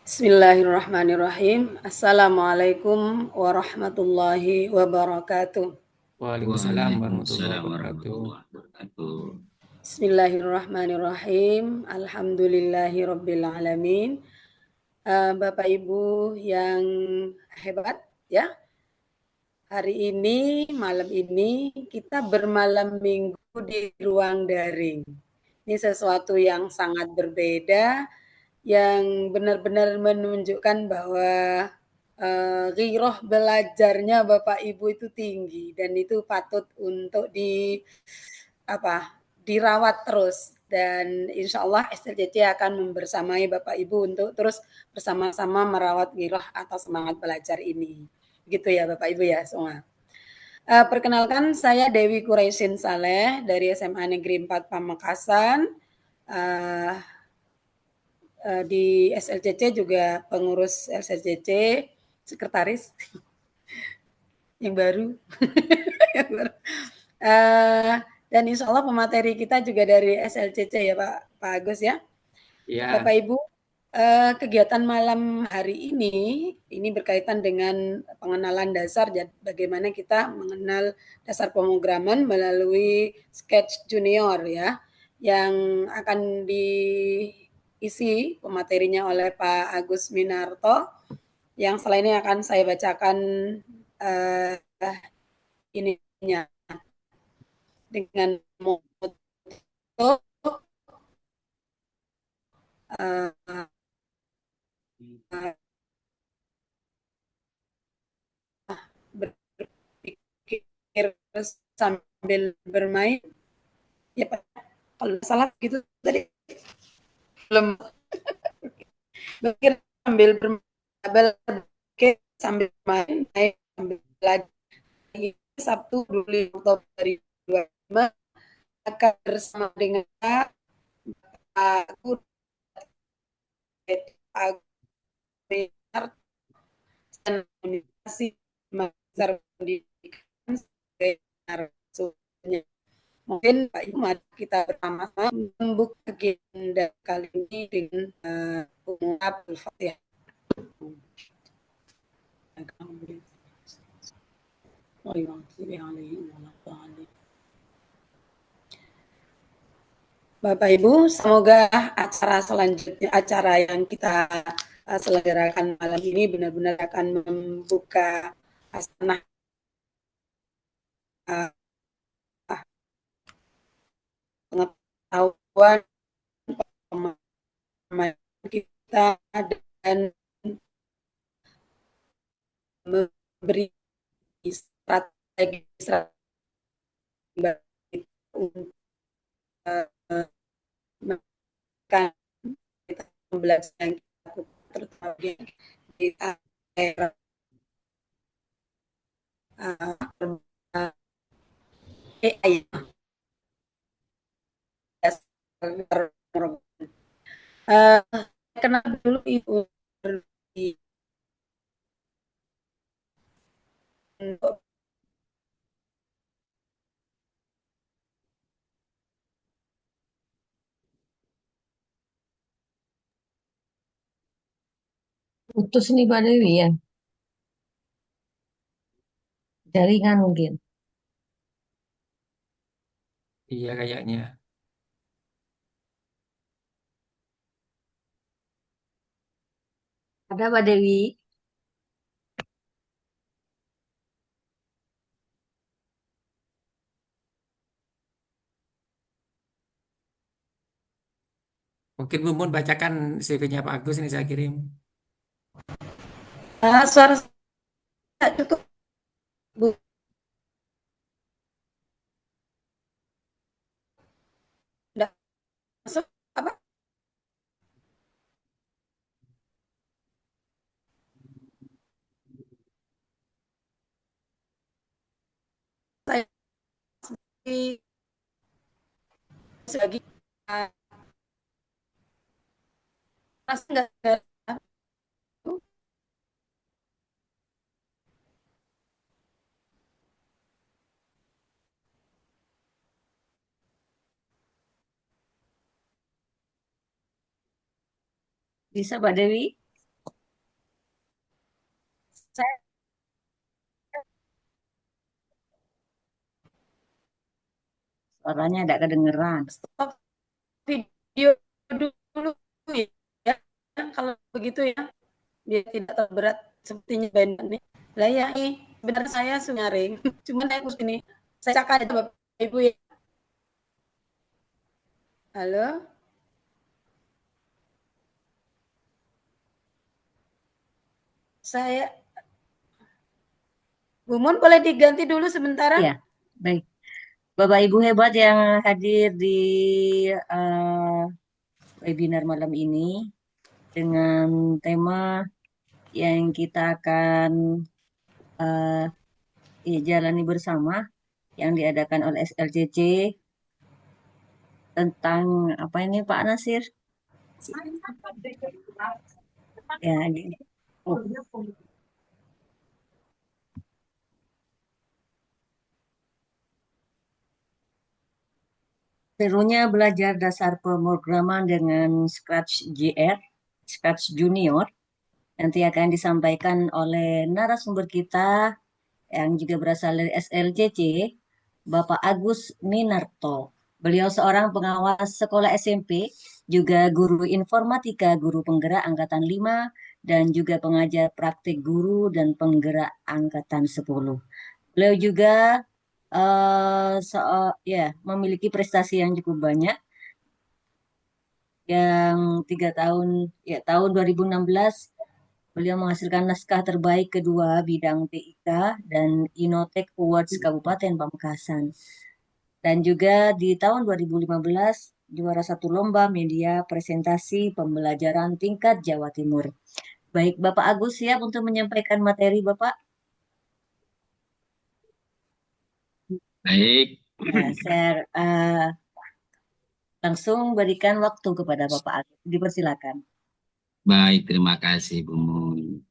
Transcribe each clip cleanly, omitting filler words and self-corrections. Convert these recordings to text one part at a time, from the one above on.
Bismillahirrahmanirrahim. Assalamualaikum warahmatullahi wabarakatuh. Waalaikumsalam warahmatullahi Waalaikumsalam wabarakatuh. warahmatullahi wabarakatuh. Bismillahirrahmanirrahim. Alhamdulillahi rabbil alamin. Bapak Ibu yang hebat ya. Hari ini, malam ini kita bermalam minggu di ruang daring. Ini sesuatu yang sangat berbeda yang benar-benar menunjukkan bahwa ghiroh belajarnya Bapak Ibu itu tinggi dan itu patut untuk dirawat terus dan insya Allah SLCC akan membersamai Bapak Ibu untuk terus bersama-sama merawat ghiroh atau semangat belajar ini. Begitu ya Bapak Ibu ya semua. Perkenalkan saya Dewi Quraisin Saleh dari SMA Negeri 4 Pamekasan. Di SLCC juga pengurus SLCC, sekretaris yang baru. Dan insya Allah pemateri kita juga dari SLCC ya Pak Agus ya. Ya, Bapak Ibu, kegiatan malam hari ini berkaitan dengan pengenalan dasar bagaimana kita mengenal dasar pemrograman melalui sketch junior ya, yang akan diisi pematerinya oleh Pak Agus Minarto, yang setelah ini akan saya bacakan ininya dengan moto berpikir sambil bermain. Ya Pak, kalau salah gitu tadi belum berpikir sambil berpikir sambil main, sambil belajar. Sabtu 25 Oktober 2025 akan bersama dengan aku dan komunikasi master pendidikan sebagai narasumbernya. Mungkin Pak Ibu mari kita bersama-sama membuka agenda kali ini dengan pengungkap Al-Fatihah. Bapak Ibu, semoga acara selanjutnya, acara yang kita selenggarakan malam ini benar-benar akan membuka hasanah pengetahuan pemahaman kita dan memberi strategi untuk menekan pembelajaran kita terutama di era AI. Kenal dulu Ibu untuk Putus nih Pak Dewi ya, jaringan mungkin. iya kayaknya. Ada Pak Dewi? Mungkin Mumun bacakan CV-nya Pak Agus ini saya kirim. suara saya cukup Bu. Udah masuk apa? Saya lagi rasa nggak ada. Bisa Pak Dewi? saya Suaranya tidak kedengeran. stop video dulu ya, kalau begitu ya, biar tidak terlalu berat sepertinya band ini. Lah ya, benar saya nyaring, cuman saya harus ini, saya cakap aja Bapak Ibu ya. Halo, saya Bu Mun boleh diganti dulu sementara? Ya, baik. Bapak Ibu hebat yang hadir di eh, webinar malam ini dengan tema yang kita akan jalani bersama yang diadakan oleh SLCC tentang apa ini Pak Nasir? Ya, oh, serunya belajar dasar pemrograman dengan Scratch JR, Scratch Junior. Nanti akan disampaikan oleh narasumber kita yang juga berasal dari SLCC, Bapak Agus Minarto. Beliau seorang pengawas sekolah SMP, juga guru informatika, guru penggerak Angkatan 5, dan juga pengajar praktik guru dan penggerak Angkatan 10. Beliau juga memiliki prestasi yang cukup banyak, yang 3 tahun, ya tahun 2016 beliau menghasilkan naskah terbaik kedua bidang TIK dan Inotek Awards Kabupaten Pamekasan. Dan juga di tahun 2015 juara satu lomba media presentasi pembelajaran tingkat Jawa Timur. Baik, Bapak Agus siap untuk menyampaikan materi Bapak? Baik, Ya, saya langsung berikan waktu kepada Bapak Agus. Dipersilakan. baik, terima kasih Bu Mun.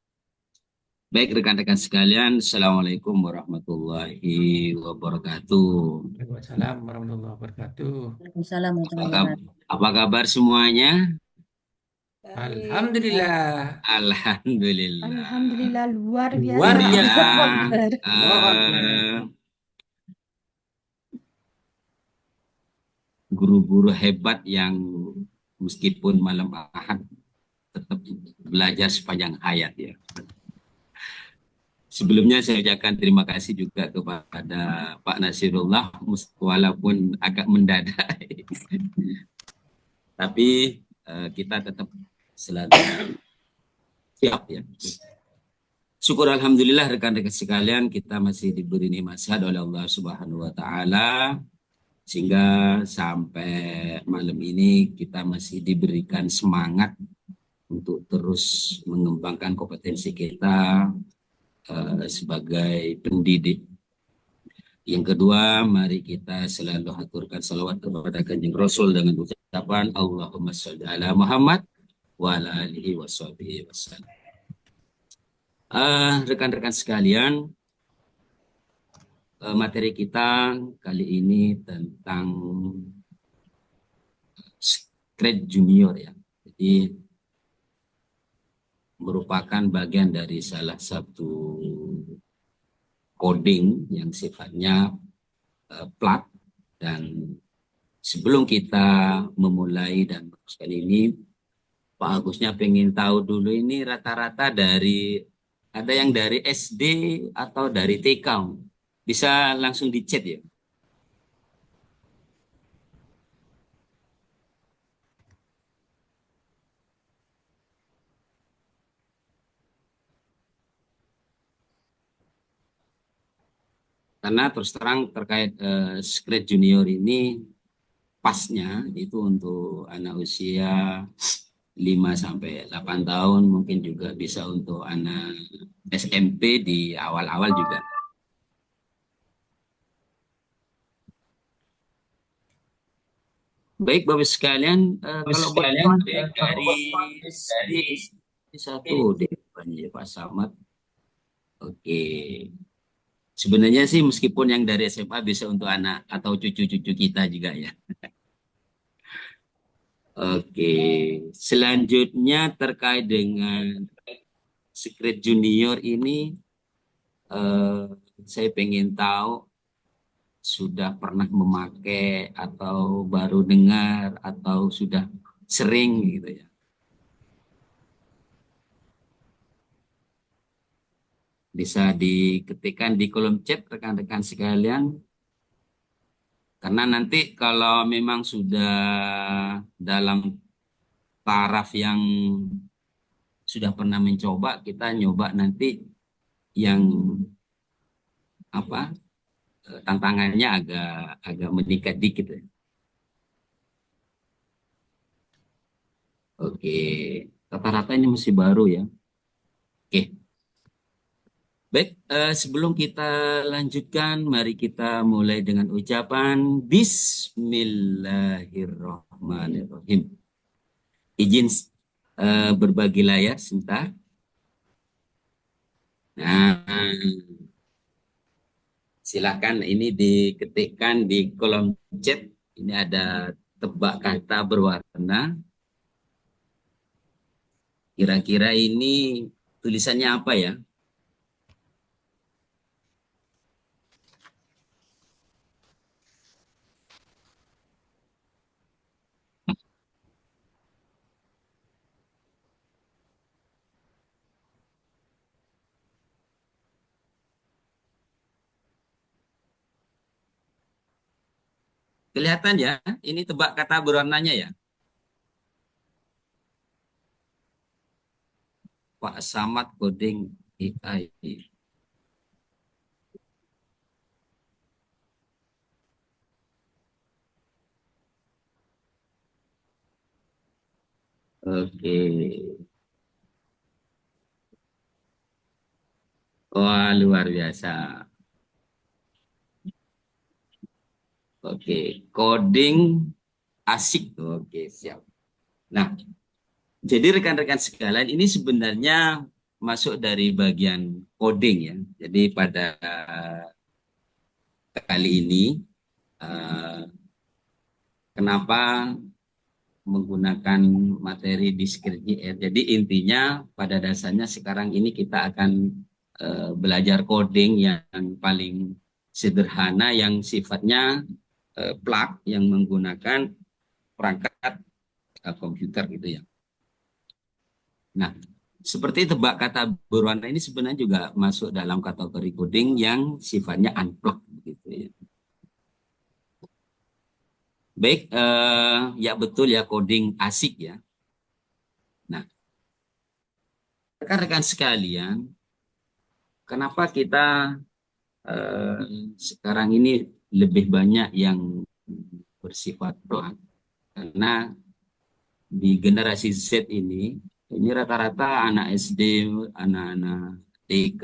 Baik rekan-rekan sekalian, Assalamualaikum warahmatullahi wabarakatuh. Waalaikumsalam warahmatullahi wabarakatuh. Waalaikumsalam Apa, warahmatullahi kab- wabarakatuh. apa kabar semuanya? Baik. Alhamdulillah. Alhamdulillah. Alhamdulillah luar biasa. Luar Ini ya, biasa. guru-guru hebat yang meskipun malam Ahad tetap belajar sepanjang hayat ya. Sebelumnya saya ucapkan terima kasih juga kepada Pak Nasirullah walaupun agak mendadak. Tapi kita tetap selalu siap ya. Syukur alhamdulillah rekan-rekan sekalian kita masih diberi nikmat sehat oleh Allah Subhanahu wa taala sehingga sampai malam ini kita masih diberikan semangat untuk terus mengembangkan kompetensi kita sebagai pendidik. Yang kedua, mari kita selalu haturkan salawat kepada Kanjeng Rasul dengan ucapan Allahumma sholli ala Muhammad wa ala alihi wa sahbihi wasallam. Rekan-rekan sekalian, materi kita kali ini tentang Scratch Junior ya. Jadi merupakan bagian dari salah satu coding yang sifatnya plat, dan sebelum kita memulai dan meneruskan ini, Pak Agusnya pengen tahu dulu ini rata-rata dari ada yang dari SD atau dari TK, bisa langsung di chat ya. Karena terus terang terkait Scratch Junior ini pasnya itu untuk anak usia 5 sampai 8 tahun, mungkin juga bisa untuk anak SMP di awal-awal juga. Baik Bapak sekalian, kalau buat dari SD satu deh Pak Samad. Oke. Sebenarnya sih meskipun yang dari SMA bisa untuk anak atau cucu-cucu kita juga ya. Oke, selanjutnya terkait dengan Secret Junior ini saya pengen tahu sudah pernah memakai atau baru dengar atau sudah sering gitu ya. Bisa diketikkan di kolom chat rekan-rekan sekalian. Karena nanti kalau memang sudah dalam taraf yang sudah pernah mencoba, kita nyoba nanti yang apa tantangannya agak meningkat dikit ya. Oke, rata-rata ini masih baru ya. Oke, baik. Sebelum kita lanjutkan, mari kita mulai dengan ucapan Bismillahirrahmanirrahim. Izin berbagi layar sebentar. Nah, silakan ini diketikkan di kolom chat. Ini ada tebak kata berwarna. Kira-kira ini tulisannya apa ya? Kelihatan ya? Ini tebak kata berwarnanya ya? Pak Samad Coding AI. Oke. Wah, luar biasa. Oke, coding asik. Oke, siap. Nah, jadi rekan-rekan sekalian, ini sebenarnya masuk dari bagian coding ya. Jadi pada kali ini, kenapa menggunakan materi di Script JR? Jadi intinya pada dasarnya sekarang ini kita akan belajar coding yang paling sederhana, yang sifatnya plug, yang menggunakan perangkat komputer gitu ya. Nah, seperti tebak kata berwarna ini sebenarnya juga masuk dalam kategori coding yang sifatnya unplugged gitu ya. Baik, ya betul ya, coding asik ya. Nah, rekan-rekan sekalian, kenapa kita sekarang ini lebih banyak yang bersifat plug? Karena di generasi Z ini rata-rata anak SD, anak-anak TK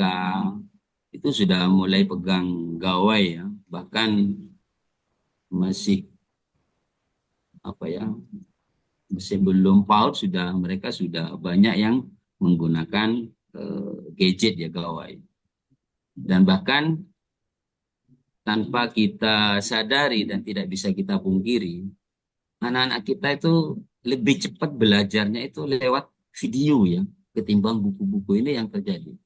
itu sudah mulai pegang gawai ya, bahkan masih apa ya, masih belum PAUD mereka sudah banyak yang menggunakan gadget ya, gawai. Dan bahkan tanpa kita sadari dan tidak bisa kita pungkiri, anak-anak kita itu lebih cepat belajarnya itu lewat video ya, ketimbang buku-buku ini yang terjadi.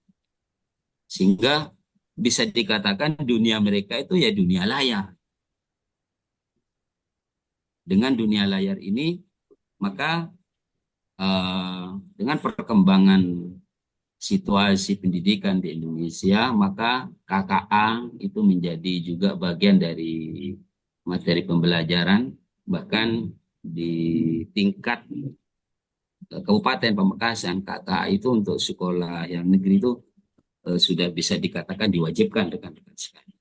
Sehingga bisa dikatakan dunia mereka itu ya dunia layar. Dengan dunia layar ini, maka dengan perkembangan situasi pendidikan di Indonesia, maka KKA itu menjadi juga bagian dari materi pembelajaran, bahkan di tingkat Kabupaten Pamekasan, KKA itu untuk sekolah yang negeri itu sudah bisa dikatakan diwajibkan rekan-rekan sekalian.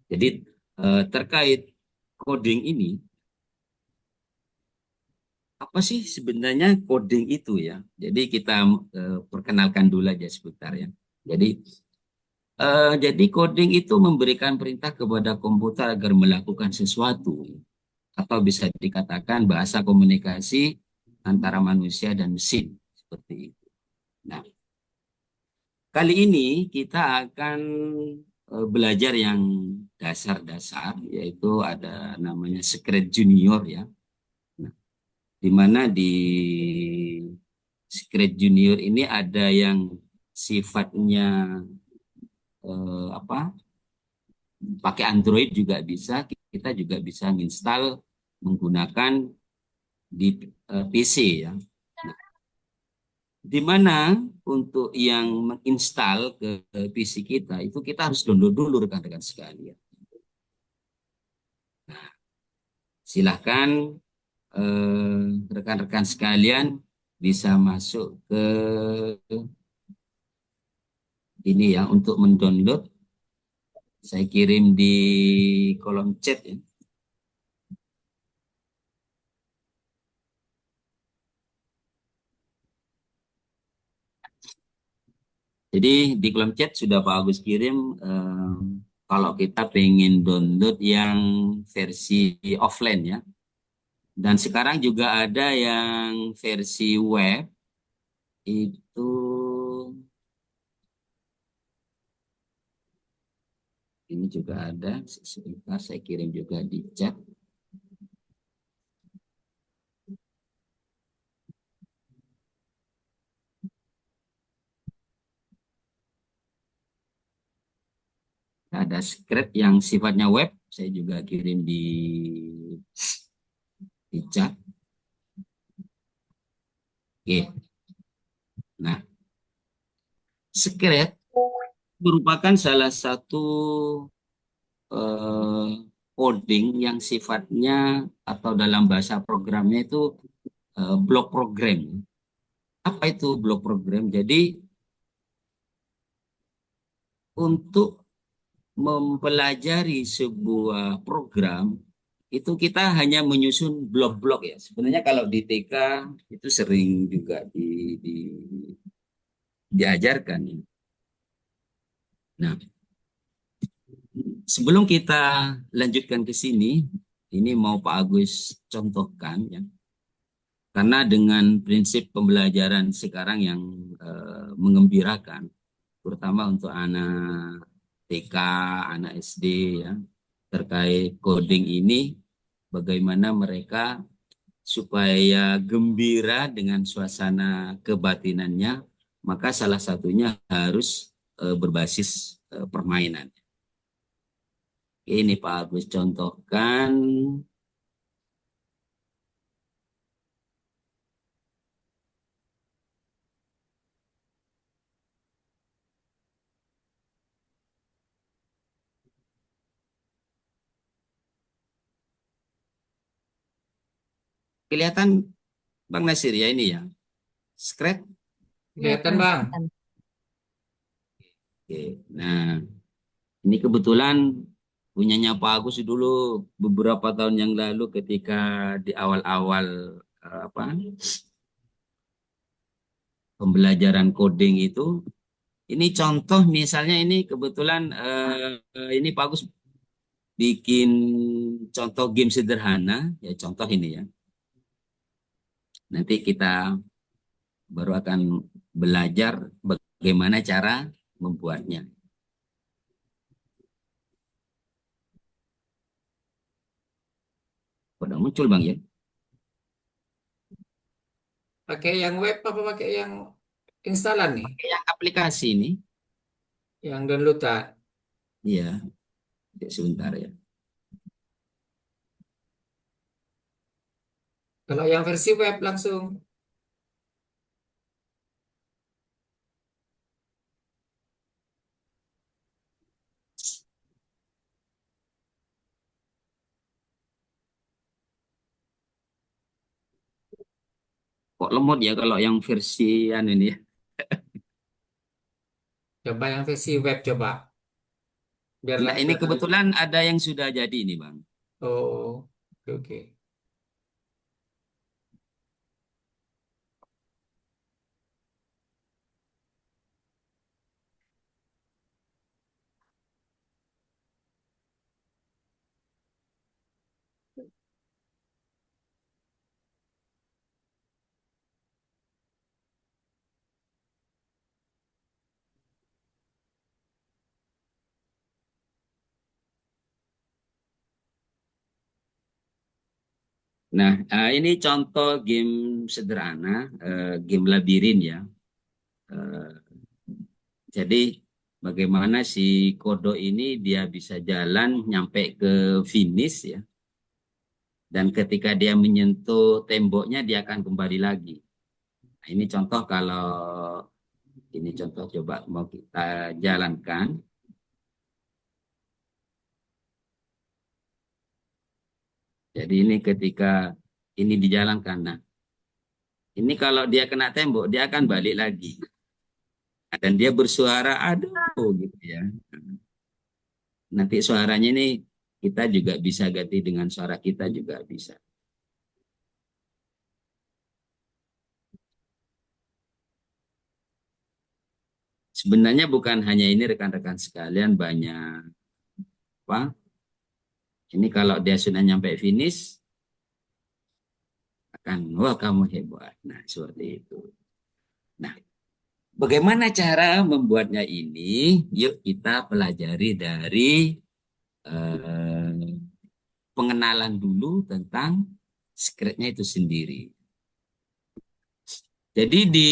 Jadi terkait coding ini, apa sih sebenarnya coding itu ya? Jadi kita perkenalkan dulu aja sebentar ya. Jadi coding itu memberikan perintah kepada komputer agar melakukan sesuatu, atau bisa dikatakan bahasa komunikasi antara manusia dan mesin seperti itu. Nah, kali ini kita akan belajar yang dasar-dasar, yaitu ada namanya Script Junior ya. Nah, di mana di Script Junior ini ada yang sifatnya apa, pakai Android juga bisa, kita juga bisa install menggunakan di PC ya. Nah, di mana untuk yang menginstal ke PC kita itu kita harus download dulu rekan-rekan sekalian. Silahkan rekan-rekan sekalian bisa masuk ke ini ya untuk mendownload. Saya kirim di kolom chat ya. Jadi di kolom chat sudah Pak Agus kirim kalau kita pengen download yang versi offline ya. Dan sekarang juga ada yang versi web itu ini juga ada. Sebentar saya kirim juga di chat. Ada script yang sifatnya web, saya juga kirim di chat. Oke. Nah, script merupakan salah satu coding yang sifatnya atau dalam bahasa programnya itu block program. Apa itu block program? Jadi untuk mempelajari sebuah program itu kita hanya menyusun blok-blok ya. Sebenarnya kalau di TK itu sering juga diajarkan ya. Nah, sebelum kita lanjutkan ke sini, ini mau Pak Agus contohkan ya. Karena dengan prinsip pembelajaran sekarang yang mengembirakan, terutama untuk anak TK, anak SD ya, terkait coding ini, bagaimana mereka supaya gembira dengan suasana kebatinannya, maka salah satunya harus berbasis permainan. Ini Pak Agus contohkan. Kelihatan Bang Nasir ya ini ya. Scratch. Kelihatan Bang. Oke. Nah, ini kebetulan punyanya Pak Agus dulu beberapa tahun yang lalu ketika di awal-awal apa pembelajaran coding itu. Ini contoh misalnya ini kebetulan ini Pak Agus bikin contoh game sederhana ya, contoh ini ya. Nanti kita baru akan belajar bagaimana cara membuatnya. Udah muncul Bang ya. Pakai yang web apa pakai yang instalan nih? Yang aplikasi ini, Yang downloadan. iya, sebentar ya. Kalau yang versi web langsung. Kok lemot ya kalau yang versi ini ya. Coba yang versi web coba. Biar Nah, ini biar lebih. kebetulan ada yang sudah jadi ini Bang. Oh, oke. Oke. Nah, ini contoh game sederhana, game labirin ya. Eh, Jadi bagaimana si kodok ini dia bisa jalan nyampe ke finish ya. Dan ketika dia menyentuh temboknya dia akan kembali lagi. Nah, ini contoh kalau ini contoh coba mau kita jalankan. Jadi ini ketika ini dijalankan. Nah, ini kalau dia kena tembok dia akan balik lagi. Dan dia bersuara aduh gitu ya. Nanti suaranya ini kita juga bisa ganti dengan suara kita juga bisa. Sebenarnya bukan hanya ini rekan-rekan sekalian, banyak apa? Ini kalau dia sudah nyampe finish akan wah kamu hebat. Nah, seperti itu. Nah, bagaimana cara membuatnya ini? Yuk kita pelajari dari pengenalan dulu tentang script-nya itu sendiri. Jadi di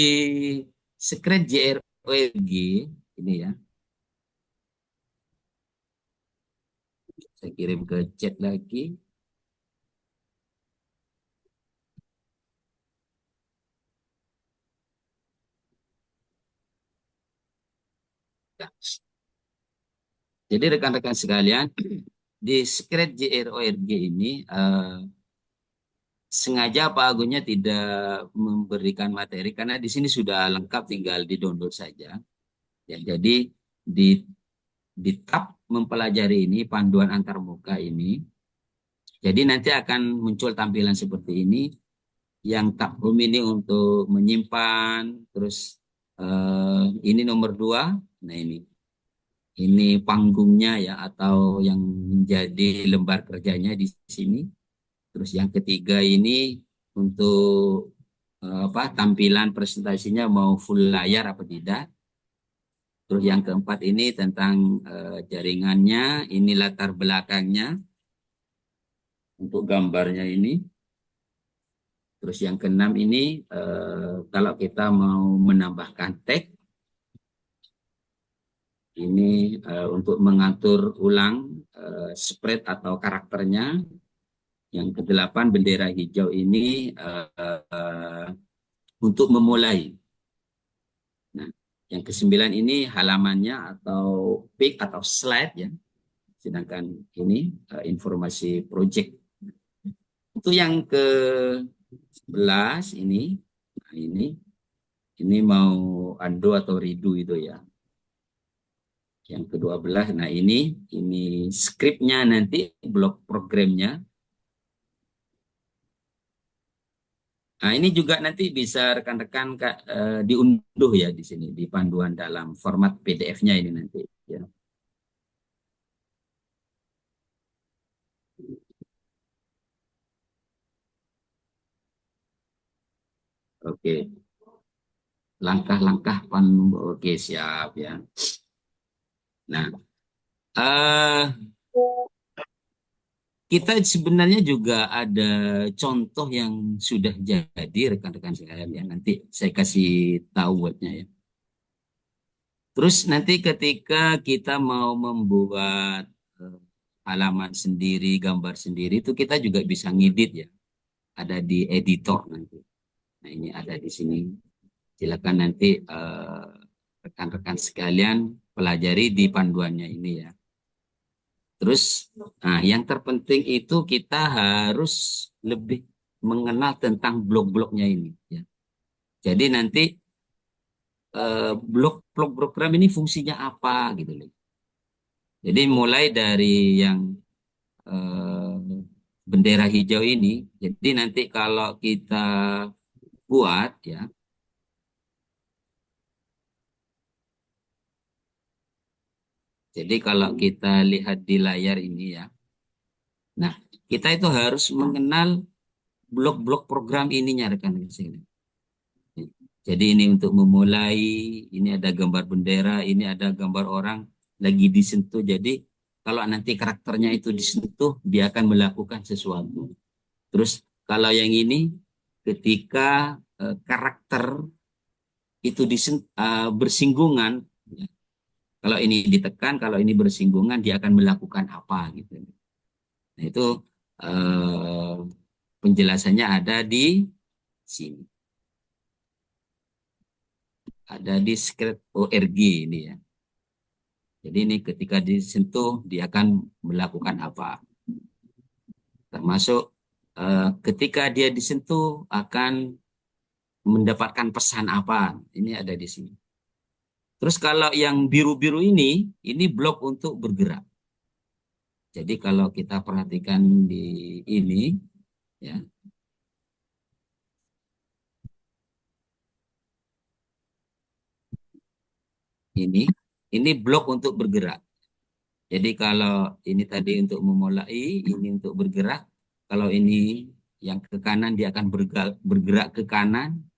script JRORG ini ya, saya kirim ke chat lagi. Jadi rekan-rekan sekalian, di script JRORG ini sengaja Pak Agunnya tidak memberikan materi karena di sini sudah lengkap, tinggal di-download saja. Ya, jadi di tab mempelajari ini panduan antarmuka ini, jadi nanti akan muncul tampilan seperti ini. Yang tab home ini untuk menyimpan, terus ini nomor 2. Nah ini panggungnya ya atau yang menjadi lembar kerjanya di sini. Terus yang ketiga ini untuk tampilan presentasinya mau full layar apa tidak. Terus yang keempat ini tentang jaringannya, ini latar belakangnya untuk gambarnya ini. Terus yang keenam ini kalau kita mau menambahkan tag, ini untuk mengatur ulang spread atau karakternya. Yang kedelapan bendera hijau ini untuk memulai. Nah, yang kesembilan ini halamannya atau page atau slide ya. Sedangkan ini informasi project. Itu yang ke-11 ini. Nah, ini mau undo atau redo itu ya. Yang ke-12, nah ini scriptnya nanti, blok programnya. Nah, ini juga nanti bisa rekan-rekan diunduh ya di sini, di panduan dalam format PDF-nya ini nanti. Ya. Oke, langkah-langkah oke siap ya. Nah, kita sebenarnya juga ada contoh yang sudah jadi rekan-rekan sekalian ya. Nanti saya kasih tahu buatnya ya. Terus nanti ketika kita mau membuat halaman sendiri, gambar sendiri itu kita juga bisa ngedit ya. Ada di editor nanti. Nah ini ada di sini. Silakan nanti rekan-rekan sekalian pelajari di panduannya ini ya. Terus, nah yang terpenting itu kita harus lebih mengenal tentang blok-bloknya ini. Ya. Jadi nanti blok program ini fungsinya apa gitu loh. Jadi mulai dari yang bendera hijau ini, jadi nanti kalau kita buat ya, jadi kalau kita lihat di layar ini ya, nah kita itu harus mengenal blok-blok program ininya rekan-rekan. Jadi ini untuk memulai, ini ada gambar bendera, ini ada gambar orang lagi disentuh. Jadi kalau nanti karakternya itu disentuh, dia akan melakukan sesuatu. Terus kalau yang ini ketika karakter itu bersinggungan Kalau ini ditekan, kalau ini bersinggungan, dia akan melakukan apa gitu. Nah, itu eh, penjelasannya ada di sini. Ada di script ORG ini ya. Jadi ini ketika disentuh, dia akan melakukan apa. Termasuk ketika dia disentuh akan mendapatkan pesan apa. Ini ada di sini. Terus kalau yang biru-biru ini blok untuk bergerak. Jadi kalau kita perhatikan di ini, ya, ini, ini blok untuk bergerak. Jadi kalau ini tadi untuk memulai, ini untuk bergerak. Kalau ini yang ke kanan dia akan bergerak ke kanan.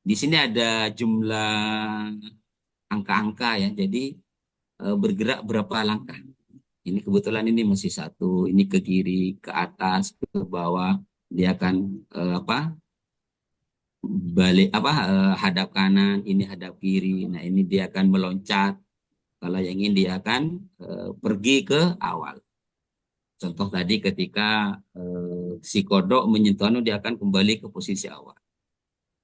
Di sini ada jumlah angka-angka ya. Jadi bergerak berapa langkah. Ini kebetulan ini masih satu, ini ke kiri, ke atas, ke bawah. Dia akan apa? Balik apa? Hadap kanan, ini hadap kiri. Nah, ini dia akan meloncat. Kalau yang ini dia akan pergi ke awal. Contoh tadi ketika si kodok menyentuh anu, dia akan kembali ke posisi awal.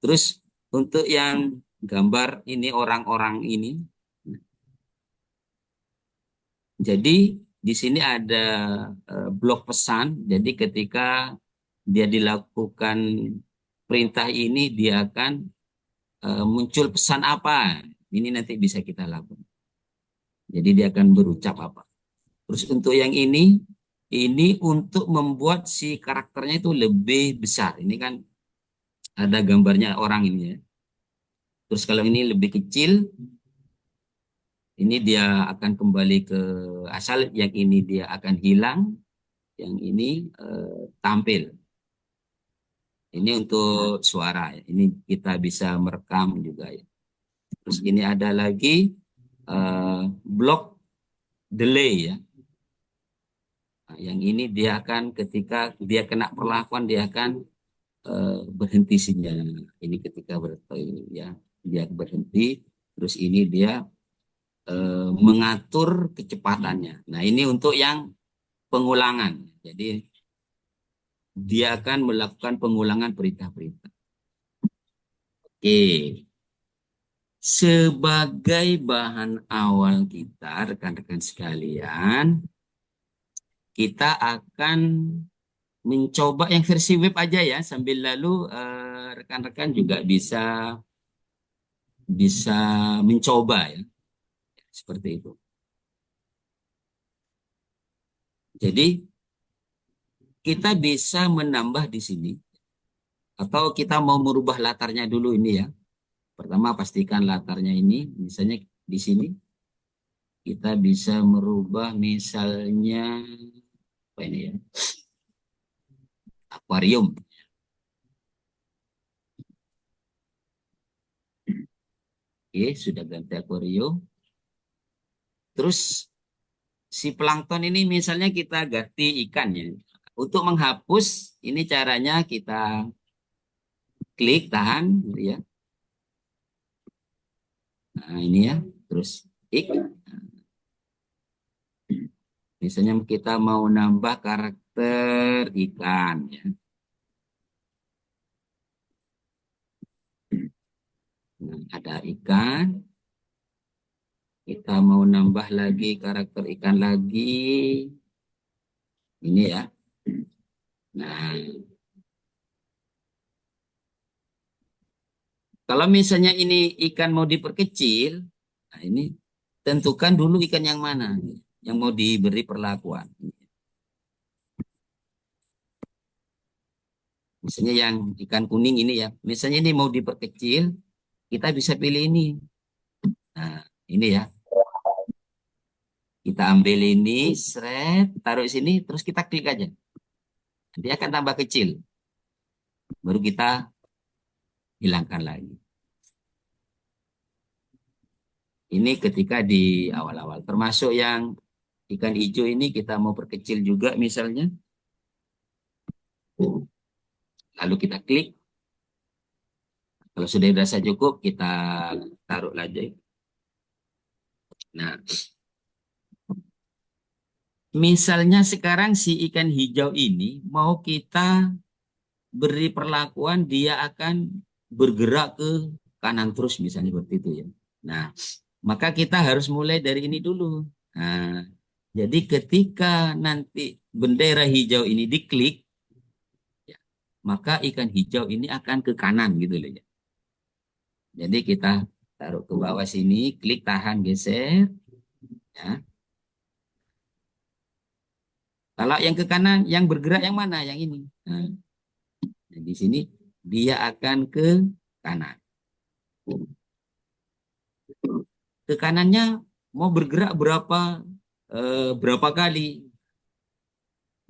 Terus untuk yang gambar ini orang-orang ini, jadi di sini ada blok pesan. Jadi ketika dia dilakukan perintah ini, dia akan muncul pesan apa. Ini nanti bisa kita lakukan. Jadi dia akan berucap apa. Terus untuk yang ini untuk membuat si karakternya itu lebih besar. Ini kan ada gambarnya orang ini ya. Terus kalau ini lebih kecil, ini dia akan kembali ke asal. Yang ini dia akan hilang. Yang ini tampil. Ini untuk suara ya. Ini kita bisa merekam juga ya. Terus ini ada lagi blok delay ya. Nah, yang ini dia akan ketika dia kena perlakuan dia akan berhenti sinyal. Ini ketika ya dia berhenti. Terus ini dia mengatur kecepatannya. Nah ini untuk yang pengulangan. Jadi dia akan melakukan pengulangan perintah-perintah. Oke. Sebagai bahan awal kita, rekan-rekan sekalian, kita akan mencoba yang versi web aja ya, sambil lalu rekan-rekan juga bisa mencoba ya, seperti itu. Jadi kita bisa menambah di sini, atau kita mau merubah latarnya dulu ini ya. Pertama pastikan latarnya ini, misalnya di sini kita bisa merubah misalnya apa ini ya, akuarium. Oke, sudah ganti akuarium. Terus si plankton ini misalnya kita ganti ikan ya. Untuk menghapus ini caranya kita klik tahan gitu ya. Nah, ini ya. Terus misalnya kita mau nambah karakter ikan ya. Nah, ada ikan. Kita mau nambah lagi karakter ikan lagi. Ini ya. Nah, kalau misalnya ini ikan mau diperkecil, nah ini tentukan dulu ikan yang mana yang mau diberi perlakuan. Misalnya yang ikan kuning ini ya, misalnya ini mau diperkecil, kita bisa pilih ini. Nah, ini ya. Kita ambil ini, taruh di sini, terus kita klik aja. Dia akan tambah kecil. Baru kita hilangkan lagi. Ini ketika di awal-awal. Termasuk yang ikan hijau ini kita mau perkecil juga misalnya. Lalu kita klik. Kalau sudah dirasa cukup, kita taruh lagi. Nah, misalnya sekarang si ikan hijau ini mau kita beri perlakuan dia akan bergerak ke kanan terus misalnya seperti itu ya. Nah, maka kita harus mulai dari ini dulu. Nah, jadi ketika nanti bendera hijau ini diklik, ya, maka ikan hijau ini akan ke kanan gitu loh ya. Jadi kita taruh ke bawah sini, klik tahan geser. Ya. Kalau yang ke kanan, yang bergerak yang mana? Yang ini. Nah, di sini dia akan ke kanan. Ke kanannya mau bergerak berapa kali?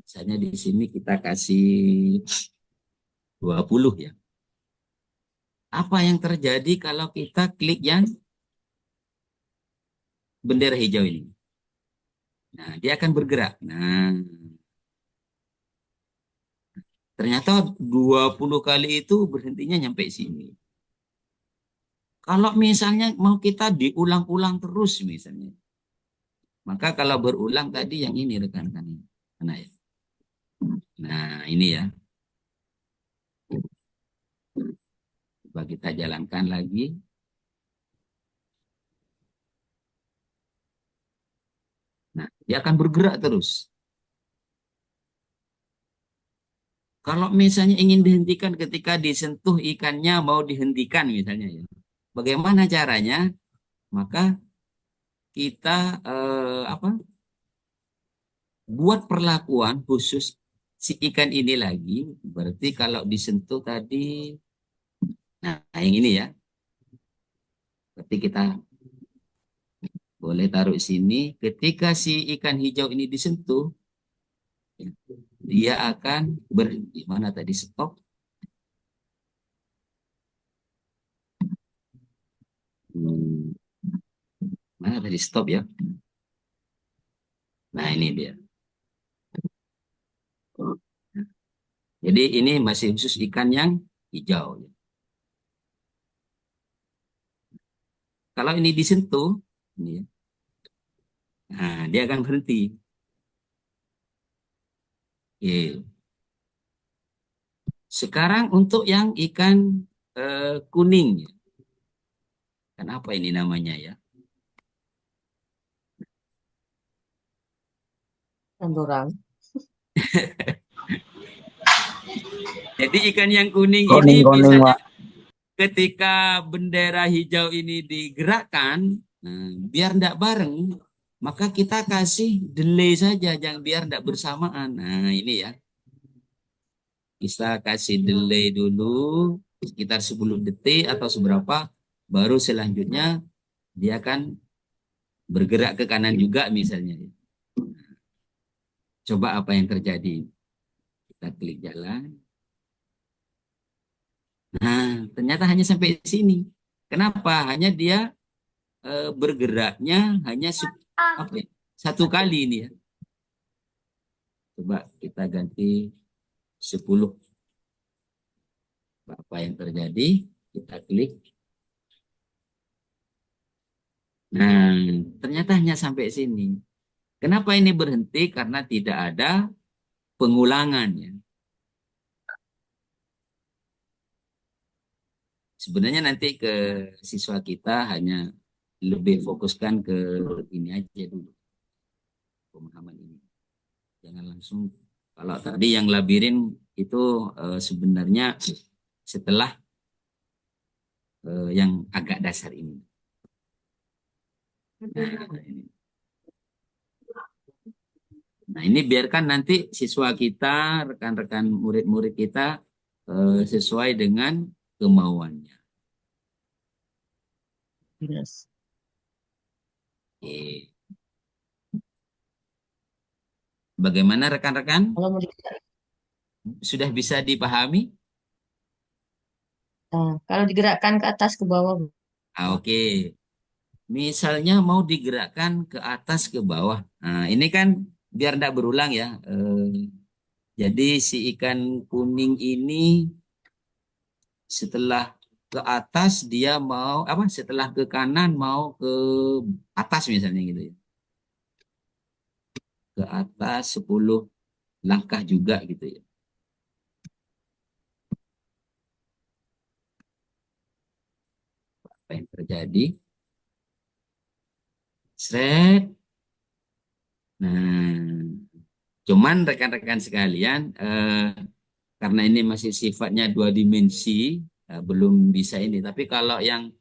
Misalnya di sini kita kasih 20 ya. Apa yang terjadi kalau kita klik yang bendera hijau ini? Nah, dia akan bergerak. Nah, ternyata 20 kali itu berhentinya nyampe sini. Kalau misalnya mau kita diulang-ulang terus misalnya. Maka kalau berulang tadi yang ini rekan-rekan. Mana ya? Nah, ini ya. Coba kita jalankan lagi. Nah, dia akan bergerak terus. Kalau misalnya ingin dihentikan ketika disentuh ikannya mau dihentikan misalnya ya. Bagaimana caranya? Maka kita buat perlakuan khusus si ikan ini lagi. Berarti kalau disentuh tadi, nah yang ini ya. Berarti kita boleh taruh sini. Ketika si ikan hijau ini disentuh, dia akan berhenti. Mana tadi stop? Mana tadi stop ya? Nah ini dia. Jadi ini masih khusus ikan yang hijau. Kalau ini disentuh, ini ya, nah dia akan berhenti. Oke. Sekarang untuk yang ikan kuning, kan apa ini namanya ya? Sandorang. Jadi ikan yang kuning ini Kuning-kuning, misalnya Pak. ketika bendera hijau ini digerakkan, biar tidak bareng, maka kita kasih delay saja, jangan biar tidak bersamaan. Nah ini ya, kita kasih delay dulu sekitar 10 detik atau seberapa, baru selanjutnya dia akan bergerak ke kanan juga misalnya. Coba apa yang terjadi. Kita klik jalan. Nah, ternyata hanya sampai sini. Kenapa? Hanya dia bergeraknya hanya apa ya, satu kali ini ya. Coba kita ganti 10. Apa yang terjadi? Kita klik. Nah, ternyata hanya sampai sini. Kenapa ini berhenti? Karena tidak ada pengulangan ya. Sebenarnya nanti ke siswa kita hanya lebih fokuskan ke ini aja dulu. Pemahaman ini. Jangan langsung, kalau tadi yang labirin itu sebenarnya setelah yang agak dasar ini. Nah, ini biarkan nanti siswa kita, rekan-rekan murid-murid kita sesuai dengan kemauannya. Yes. Oke. Bagaimana rekan-rekan? Kalau mau Sudah bisa dipahami? kalau digerakkan ke atas ke bawah. Oke. Misalnya mau digerakkan ke atas ke bawah. Nah, ini kan biar tidak berulang ya. Jadi si ikan kuning ini setelah ke atas dia mau apa? Setelah ke kanan mau ke atas misalnya gitu ya. Ke atas 10 langkah juga gitu ya. Apa yang terjadi? Sret. Nah, cuman rekan-rekan sekalian, karena ini masih sifatnya dua dimensi, belum bisa ini. Tapi kalau yang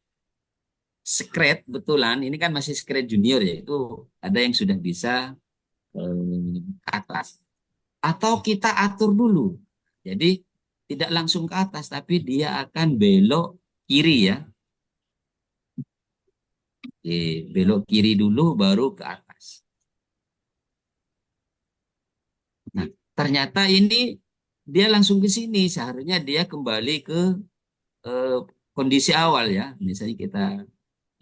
Scratch betulan, ini kan masih Scratch junior ya, itu ada yang sudah bisa ke atas. Atau kita atur dulu. Jadi tidak langsung ke atas, tapi dia akan belok kiri ya. Oke, belok kiri dulu baru ke atas. Nah, ternyata ini dia langsung ke sini. Seharusnya dia kembali ke eh, kondisi awal ya. Misalnya kita,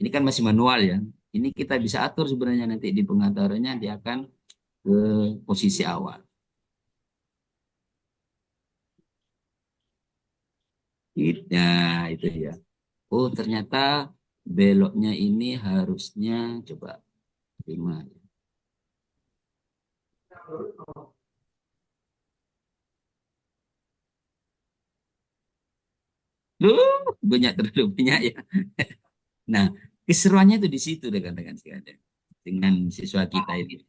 ini kan masih manual ya. Ini kita bisa atur sebenarnya nanti di pengaturannya dia akan ke posisi awal. Nah, itu ya. Oh, ternyata beloknya ini harusnya coba terima. Banyak terlalu banyak ya. Nah, keseruannya itu di situ rekan-rekan sekalian. Dengan siswa kita ini.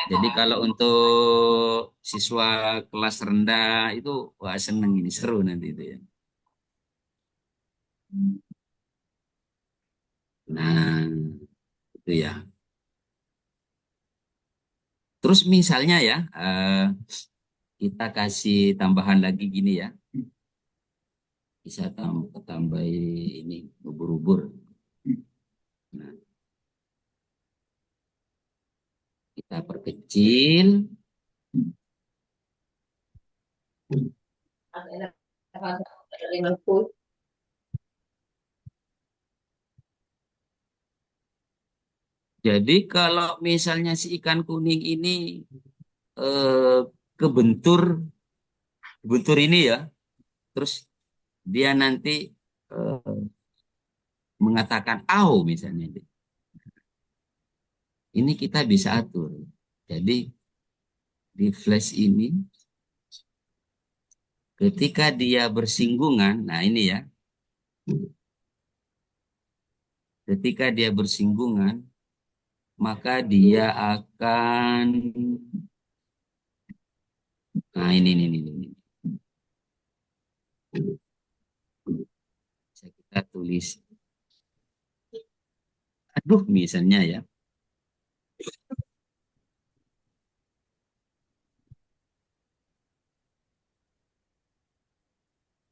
Jadi kalau untuk siswa kelas rendah itu wah seneng ini seru nanti itu ya. Nah, itu ya. Terus misalnya ya, kita kasih tambahan lagi gini ya. Bisa tambah ini ubur-ubur. Nah, kita perkecil. Jadi kalau misalnya si ikan kuning ini eh, kebentur, kebentur ini ya, terus dia nanti eh, mengatakan au misalnya, ini kita bisa atur. Jadi di flash ini, ketika dia bersinggungan, nah ini ya, ketika dia bersinggungan, maka dia akan, nah ini. Bisa kita tulis, aduh misalnya ya,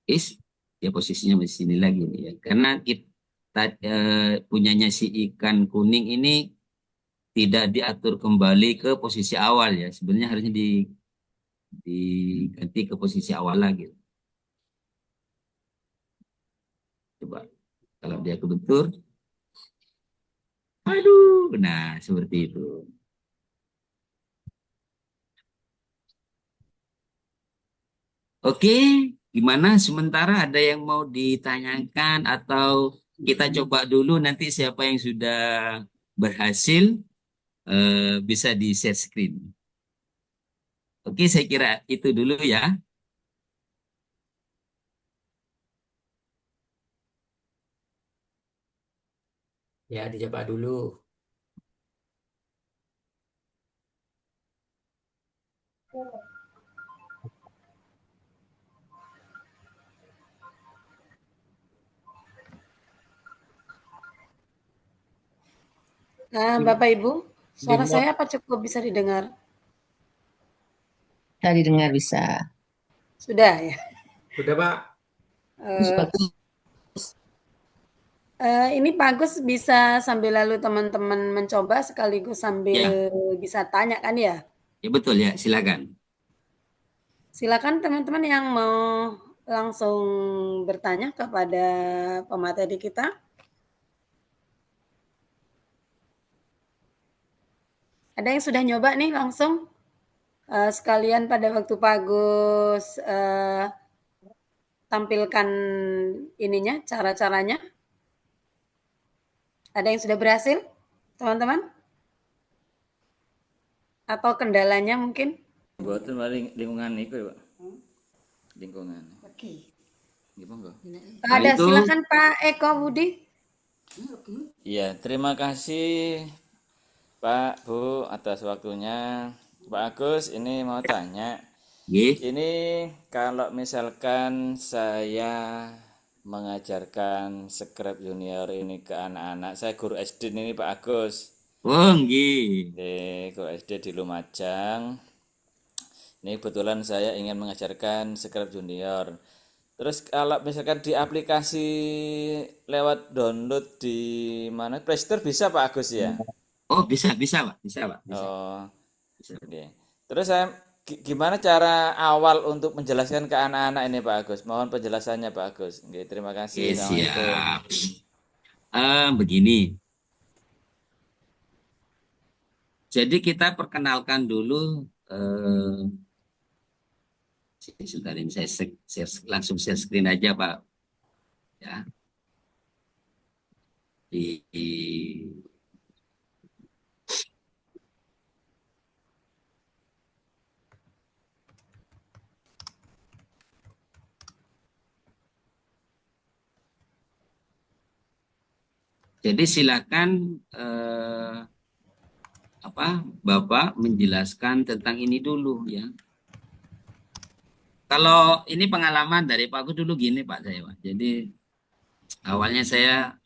is, ya posisinya di sini lagi nih ya, karena kita punyanya si ikan kuning ini tidak diatur kembali ke posisi awal ya, sebenarnya harusnya diganti ke posisi awal lagi. Coba kalau dia kebentur, aduh, nah seperti itu. Oke, gimana? Sementara ada yang mau ditanyakan atau kita coba dulu nanti siapa yang sudah berhasil bisa di share screen. Oke, saya kira itu dulu ya. Ya, dicoba dulu. Nah, Bapak Ibu, suara Di saya apa cukup bisa didengar? Bisa didengar bisa. Sudah ya. Udah, Pak. Bagus. Ini bagus bisa sambil lalu teman-teman mencoba sekaligus sambil Ya, bisa tanya kan ya? ya betul ya, silakan. Silakan teman-teman yang mau langsung bertanya kepada pemateri kita. Ada yang sudah nyoba nih langsung? Sekalian pada waktu Pak Agus tampilkan ininya, cara-caranya? Ada yang sudah berhasil, teman-teman? Atau kendalanya mungkin? Mboten maling lingkungan niku ya, Pak. Lingkungan. Nggih, monggo. Ada, itu silakan Pak Eko Budi. Iya, terima kasih Pak, Bu atas waktunya. Pak Agus, ini mau tanya. nggih. Ini kalau misalkan saya mengajarkan Scrap Junior ini ke anak-anak, saya guru SD ini Pak Agus. Oh, nggih. Guru SD di Lumajang. Ini kebetulan saya ingin mengajarkan Scrap Junior. Terus kalau misalkan di aplikasi lewat download di mana Play Store bisa Pak Agus ya? Oh, bisa Pak. Bisa. Oh, Bisa. oke. Terus saya gimana cara awal untuk menjelaskan ke anak-anak ini Pak Agus? Mohon penjelasannya Pak Agus. Oke, terima kasih. Oke, Assalamualaikum. siap. Begini. Jadi kita perkenalkan dulu sebentar ini saya langsung share screen aja Pak. Ya. Jadi silakan Bapak menjelaskan tentang ini dulu ya. Kalau ini pengalaman dari Pak Agus dulu gini Pak saya Pak. Jadi awalnya saya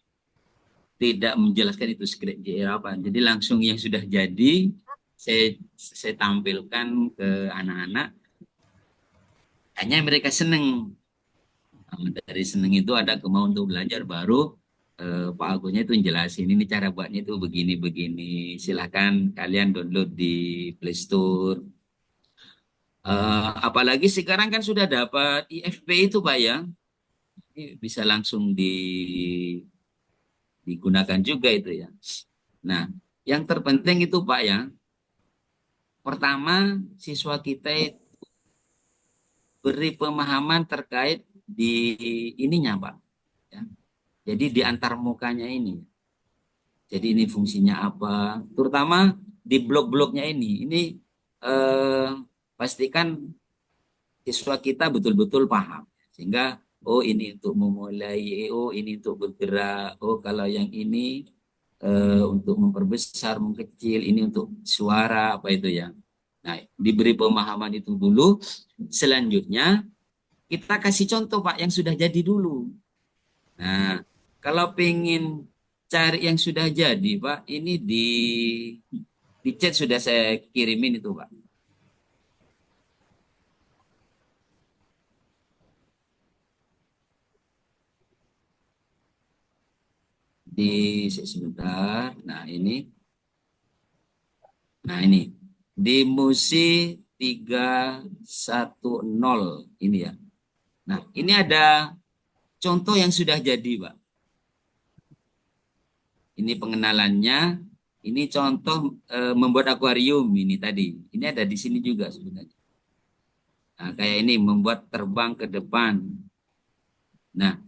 tidak menjelaskan itu script JR apa. Jadi langsung yang sudah jadi saya tampilkan ke anak-anak. Hanya mereka seneng. Dari seneng itu ada kemauan untuk belajar, baru Pak Agusnya itu jelasin ini cara buatnya itu begini. Silahkan kalian download di Play Store. Apalagi sekarang kan sudah dapat IFP itu Pak ya. Ini bisa langsung digunakan juga itu ya. Nah, yang terpenting itu Pak ya, pertama siswa kita itu beri pemahaman terkait di ininya Pak. Ya. Jadi di antar mukanya ini. Jadi ini fungsinya apa? Terutama di blok-bloknya ini pastikan siswa kita betul-betul paham. Sehingga oh ini untuk memulai, oh ini untuk bergerak, oh kalau yang ini untuk memperbesar, mengkecil, ini untuk suara apa itu ya. Nah, diberi pemahaman itu dulu. Selanjutnya kita kasih contoh Pak yang sudah jadi dulu. Nah, kalau pengen cari yang sudah jadi Pak, ini di chat sudah saya kirimin itu Pak. Sebentar. Nah, ini di Musi 310 ini ya. Nah, ini ada contoh yang sudah jadi, Pak. Ini pengenalannya, ini contoh membuat akuarium ini tadi. Ini ada di sini juga sebenarnya. Nah, kayak ini membuat terbang ke depan. Nah,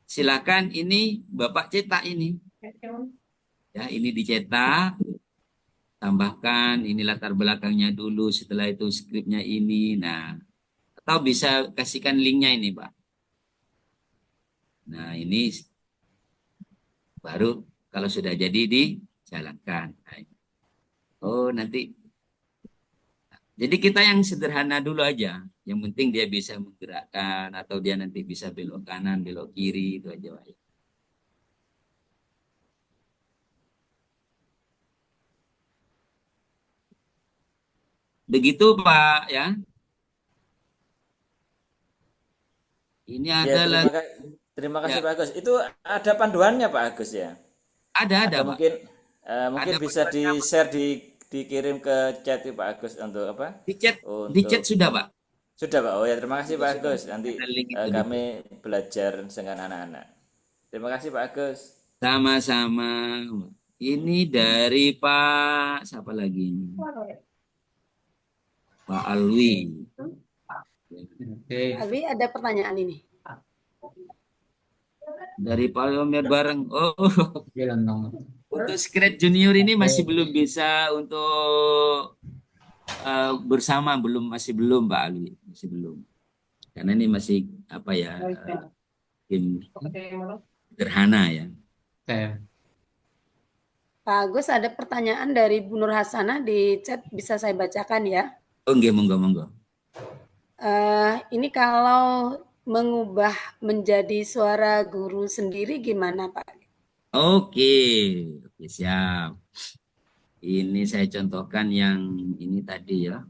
silakan ini Bapak cetak ini. Ya, ini dicetak. Tambahkan ini latar belakangnya dulu, setelah itu skripnya ini. Nah, atau bisa kasihkan linknya ini, Pak. Nah, ini baru kalau sudah jadi dijalankan. Oh, nanti. Jadi kita yang sederhana dulu aja. Yang penting dia bisa menggerakkan atau dia nanti bisa belok kanan, belok kiri, itu aja, Pak. Begitu Pak ya. Ini Ya, adalah terima kasih ya, Pak Agus. Itu ada panduannya Pak Agus ya? ada Atau Pak. mungkin Ada bisa panduannya, Pak. di-share dikirim ke chat Pak Agus untuk apa? Di chat Untuk sudah Pak. sudah Pak. Oh ya, terima kasih Pak Agus. Nanti Ada link itu kami belajar dengan anak-anak. Terima kasih Pak Agus. sama-sama. Ini dari Pak siapa lagi ini? Pak Alwi. Oke. Alwi ada pertanyaan ini. Dari Palmer bareng. Oh, Jalan dong. untuk Scratch Junior ini masih belum bisa untuk bersama, masih belum Pak Ali, masih belum. Karena ini masih apa ya, game sederhana ya. Oke. Pak Agus, ada pertanyaan dari Bu Nur Hasanah di chat, bisa saya bacakan ya. Oh, nggih, monggo monggo. Ini kalau mengubah menjadi suara guru sendiri gimana Pak? Oke, oke siap. Ini saya contohkan yang ini tadi ya.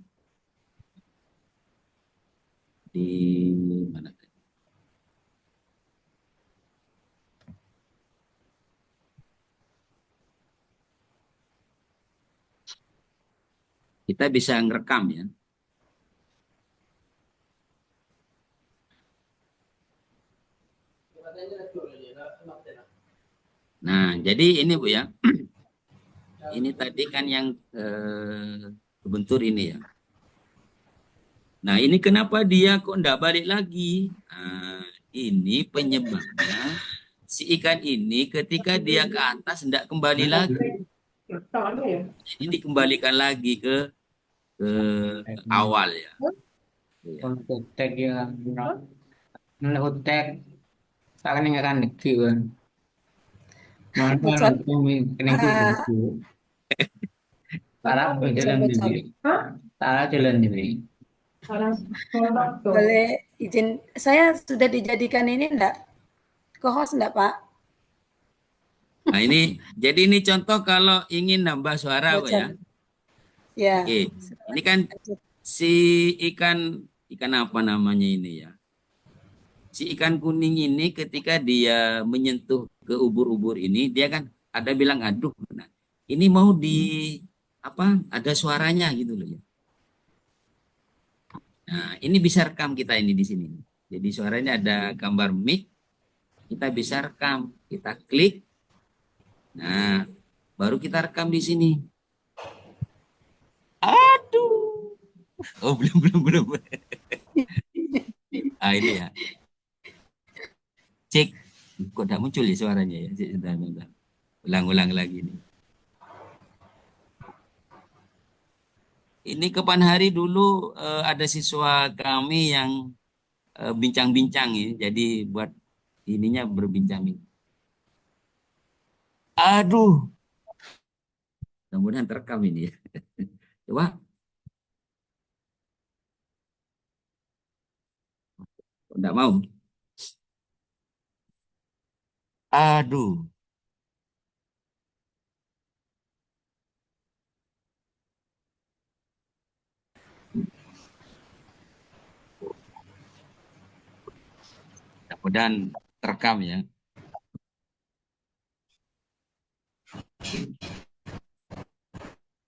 Di mana tadi? Kita bisa ngerekam ya. Nah, jadi ini Bu ya. Ini tadi kan yang kebentur ini ya. Nah, ini kenapa dia kok enggak balik lagi? Nah, ini penyebabnya si ikan ini ketika dia ke atas enggak kembali lagi. Ini dikembalikan lagi ke awal ya. Untuk tag yang menurut tag akan ingatan kan. Mana Bocor. kena itu. Salah jalan ini. Salah jalan ini. Boleh izin, saya sudah dijadikan ini enggak? Co-host enggak Pak? Nah, jadi ini contoh kalau ingin nambah suara Bu ya. Bocor. Ya. Oke. Ini kan si ikan apa namanya ini ya. Si ikan kuning ini ketika dia menyentuh ke ubur-ubur ini, dia kan ada bilang aduh. Nah, ini mau ada suaranya gitu loh ya. Nah, ini bisa rekam kita ini di sini. Jadi suaranya ada gambar mic, kita bisa rekam, kita klik. Nah, baru kita rekam di sini. Aduh. Oh, belum. Ah, ini ya. Cek. Kok tidak muncul ya suaranya ya? Sebentar. Ulang lagi nih. Ini kapan hari dulu ada siswa kami yang bincang-bincang ya. Jadi buat ininya berbincang. Aduh. Mudah-mudahan terekam ini ya. Coba. Tidak mau. Aduh. Mudah-mudahan terekam ya.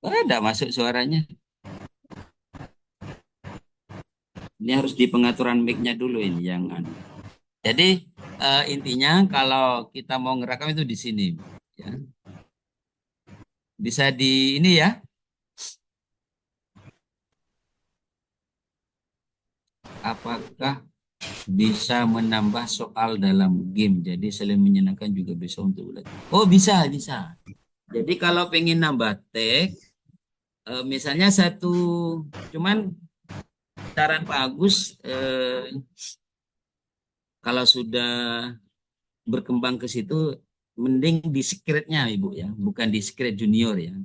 Tidak masuk suaranya. Ini harus di pengaturan mic-nya dulu ini yang anu. Jadi intinya kalau kita mau ngerekam itu di sini ya. Bisa di ini ya. Apakah bisa menambah soal dalam game? Jadi selain menyenangkan juga bisa untuk belajar. Oh, bisa. Jadi kalau pengen nambah tag, misalnya satu, cuman saran Pak Agus, kalau sudah berkembang ke situ, mending di Scratch-nya Ibu ya, bukan di Scratch Junior ya.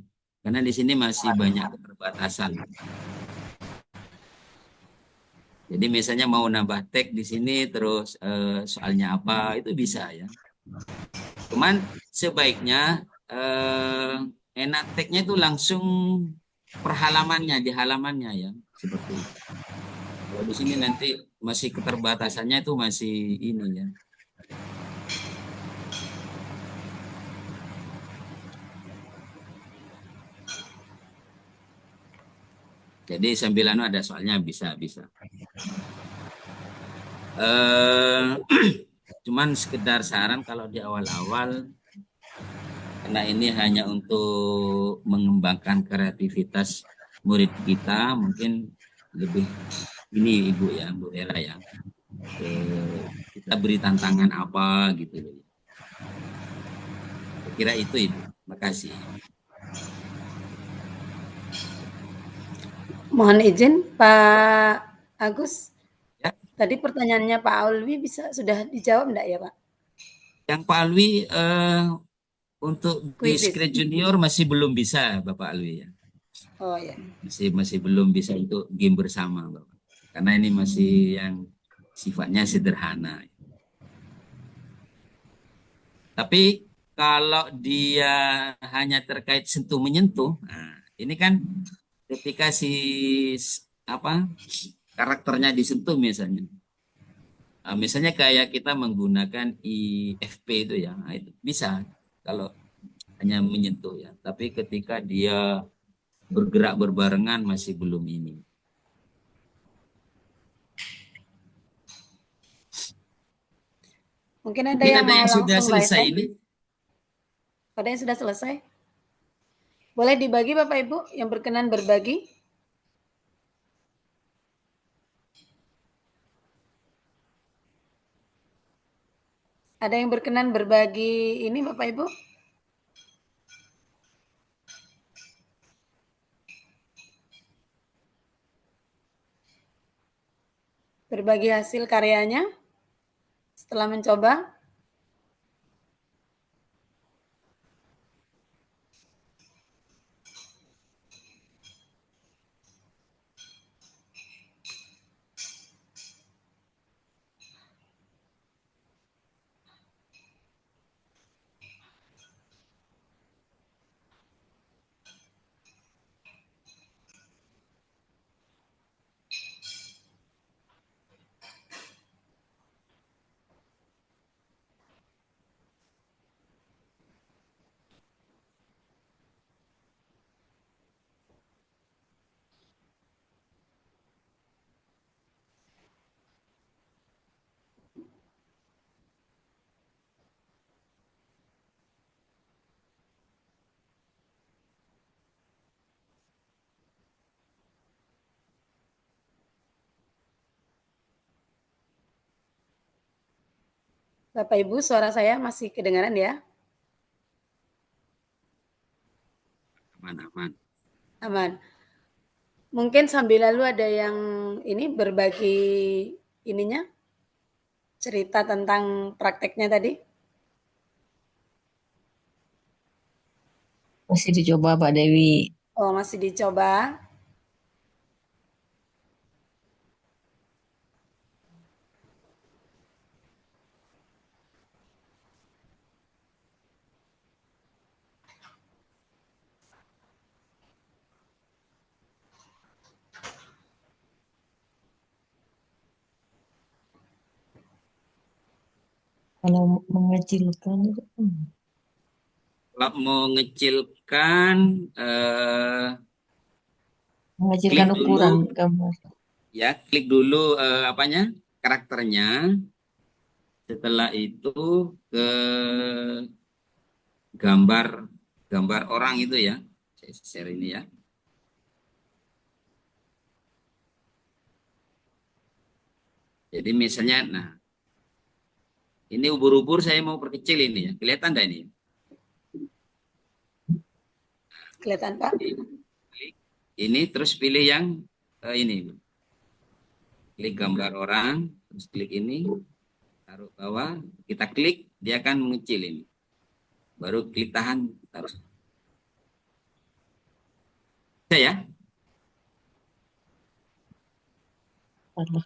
Karena di sini masih banyak keterbatasan. Jadi misalnya mau nambah tag di sini terus soalnya apa itu bisa ya. Cuman sebaiknya enak tagnya itu langsung per halamannya, di halamannya ya, seperti itu. Kalau di sini nanti masih keterbatasannya itu masih ini ya. Jadi sambil ada soalnya bisa. Cuman sekedar saran kalau di awal-awal, karena ini hanya untuk mengembangkan kreativitas murid kita, mungkin lebih ini Ibu ya, Bu Era ya. Kita beri tantangan apa gitu. Kira itu Ibu. Makasih. Mohon izin Pak Agus, Ya, tadi pertanyaannya Pak Alwi sudah dijawab enggak ya Pak? yang Pak Alwi untuk di Quidditch. Scratch Junior masih belum bisa Bapak Alwi ya. Oh ya. Masih belum bisa untuk game bersama Bapak. Karena ini masih yang sifatnya sederhana. Tapi kalau dia hanya terkait sentuh menyentuh, nah, ini kan ketika si apa karakternya disentuh misalnya. Misalnya kayak kita menggunakan IFP itu ya, nah, itu bisa kalau hanya menyentuh ya. Tapi ketika dia bergerak berbarengan masih belum ini. Mungkin ada Mungkin yang ada mau yang sudah langsung selesai layar. ini. Ada yang sudah selesai? Boleh dibagi Bapak Ibu yang berkenan berbagi? Ada yang berkenan berbagi ini Bapak Ibu? Berbagi hasil karyanya setelah mencoba? Bapak Ibu, suara saya masih kedengaran ya? Aman-aman. Aman. Mungkin sambil lalu ada yang ini berbagi ininya, cerita tentang prakteknya tadi. Masih dicoba Pak Dewi. Oh, masih dicoba. Kalau mengecilkan itu Kalau mau ngecilkan, mengecilkan klik dulu ukuran gambar. ya, klik dulu apanya karakternya. Setelah itu ke gambar gambar orang itu ya. Saya share ini ya. Jadi misalnya, nah ini ubur-ubur saya mau perkecil ini ya. Kelihatan enggak ini? Kelihatan Pak? Klik ini terus pilih yang ini. Klik gambar orang, terus klik ini, taruh bawah, kita klik, dia akan mengecil ini. Baru klik tahan, taruh. Bisa ya? Allah,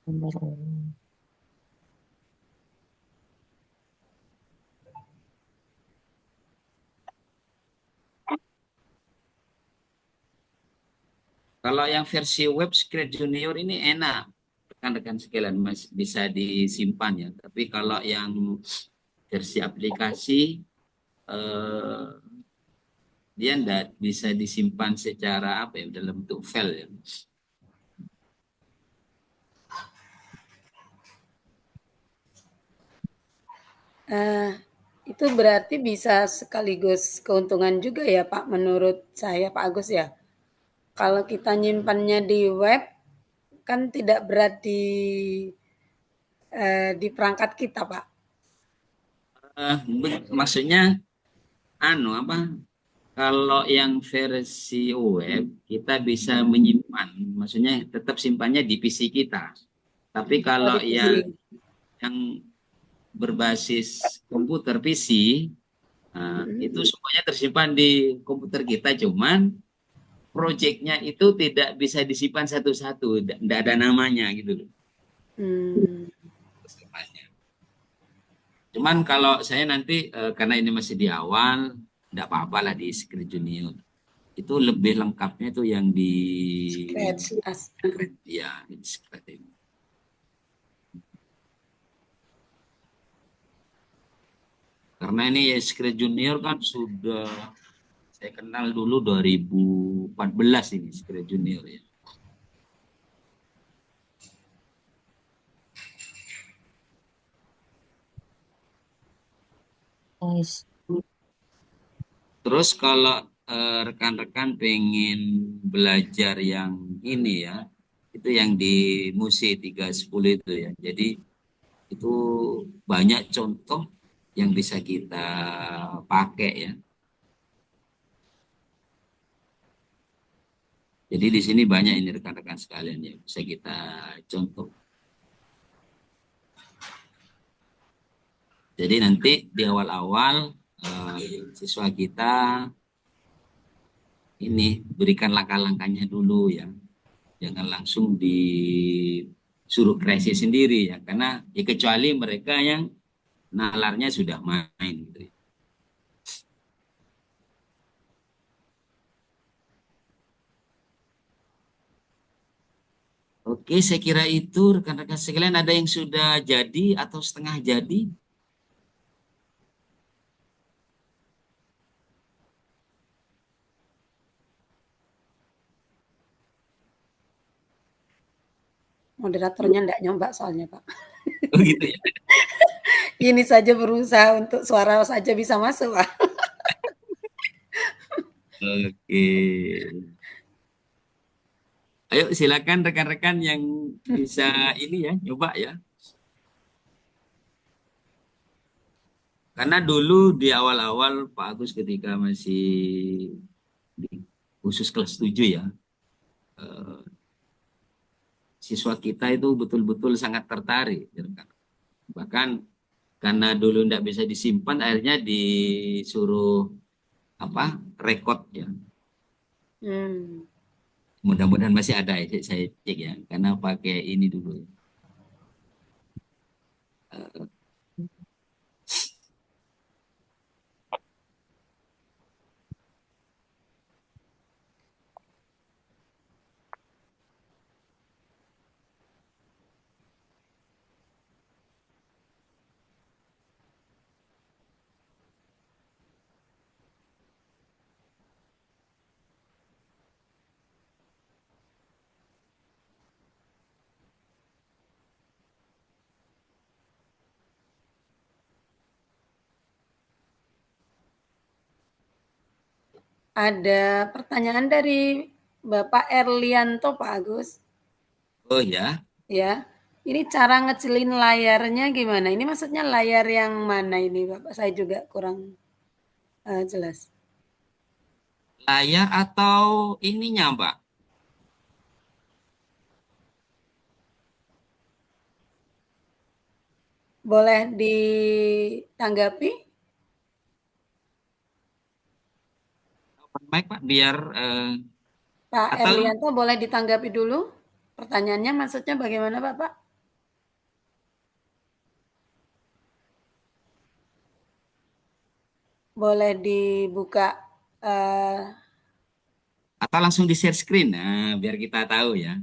gambar orang. Kalau yang versi web Scratch Junior ini enak, rekan-rekan sekalian, mas bisa disimpan ya. Tapi kalau yang versi aplikasi eh, dia tidak bisa disimpan secara apa ya dalam bentuk file ya. Itu berarti bisa sekaligus keuntungan juga ya Pak menurut saya Pak Agus ya. Kalau kita nyimpannya di web, kan tidak berat di perangkat kita, Pak. Maksudnya apa? Kalau yang versi web kita bisa menyimpan, maksudnya tetap simpannya di PC kita. Tapi Oh, kalau di PC. yang berbasis komputer PC, itu semuanya tersimpan di komputer kita, cuman proyeknya itu tidak bisa disimpan satu-satu, tidak ada namanya gitu loh. Hmm. Cuman kalau saya nanti karena ini masih di awal, tidak apa-apa lah di Secret Junior. Itu lebih lengkapnya itu yang di Scratch. ya di Secret ini. Karena ini Secret Junior kan sudah saya kenal dulu 2014 ini Secret Junior ya. Nice. Terus kalau rekan-rekan pengen belajar yang ini ya, itu yang di Musi 310 itu ya. Jadi itu banyak contoh yang bisa kita pakai ya. Jadi di sini banyak ini rekan-rekan sekalian yang bisa kita contoh. Jadi nanti di awal-awal siswa kita ini berikan langkah-langkahnya dulu ya. Jangan langsung disuruh kreasi sendiri ya. Karena ya kecuali mereka yang nalarnya sudah main gitu ya. Oke, saya kira itu rekan-rekan sekalian ada yang sudah jadi atau setengah jadi? Moderatornya enggak nyoba soalnya, Pak. Oh gitu ya. Ini saja berusaha untuk suara saja bisa masuk, Pak. Oke. Ayo silakan rekan-rekan yang bisa ini ya, coba ya. Karena dulu di awal-awal Pak Agus ketika masih di khusus kelas 7 ya, eh, siswa kita itu betul-betul sangat tertarik. Ya kan? Bahkan karena dulu tidak bisa disimpan, akhirnya disuruh apa rekod ya. Hmm. Mudah-mudahan masih ada ya, saya cek ya, karena pakai ini dulu. Ada pertanyaan dari Bapak Erlianto, Pak Agus. Oh ya, Ya, ini cara ngecilin layarnya gimana? Ini maksudnya layar yang mana ini, Bapak? Saya juga kurang jelas. layar atau ininya Mbak? Boleh ditanggapi? Open mic Pak, biar Pak atau Erlianto boleh ditanggapi dulu? Pertanyaannya maksudnya bagaimana, Bapak? Boleh dibuka atau langsung di share screen, nah, biar kita tahu ya.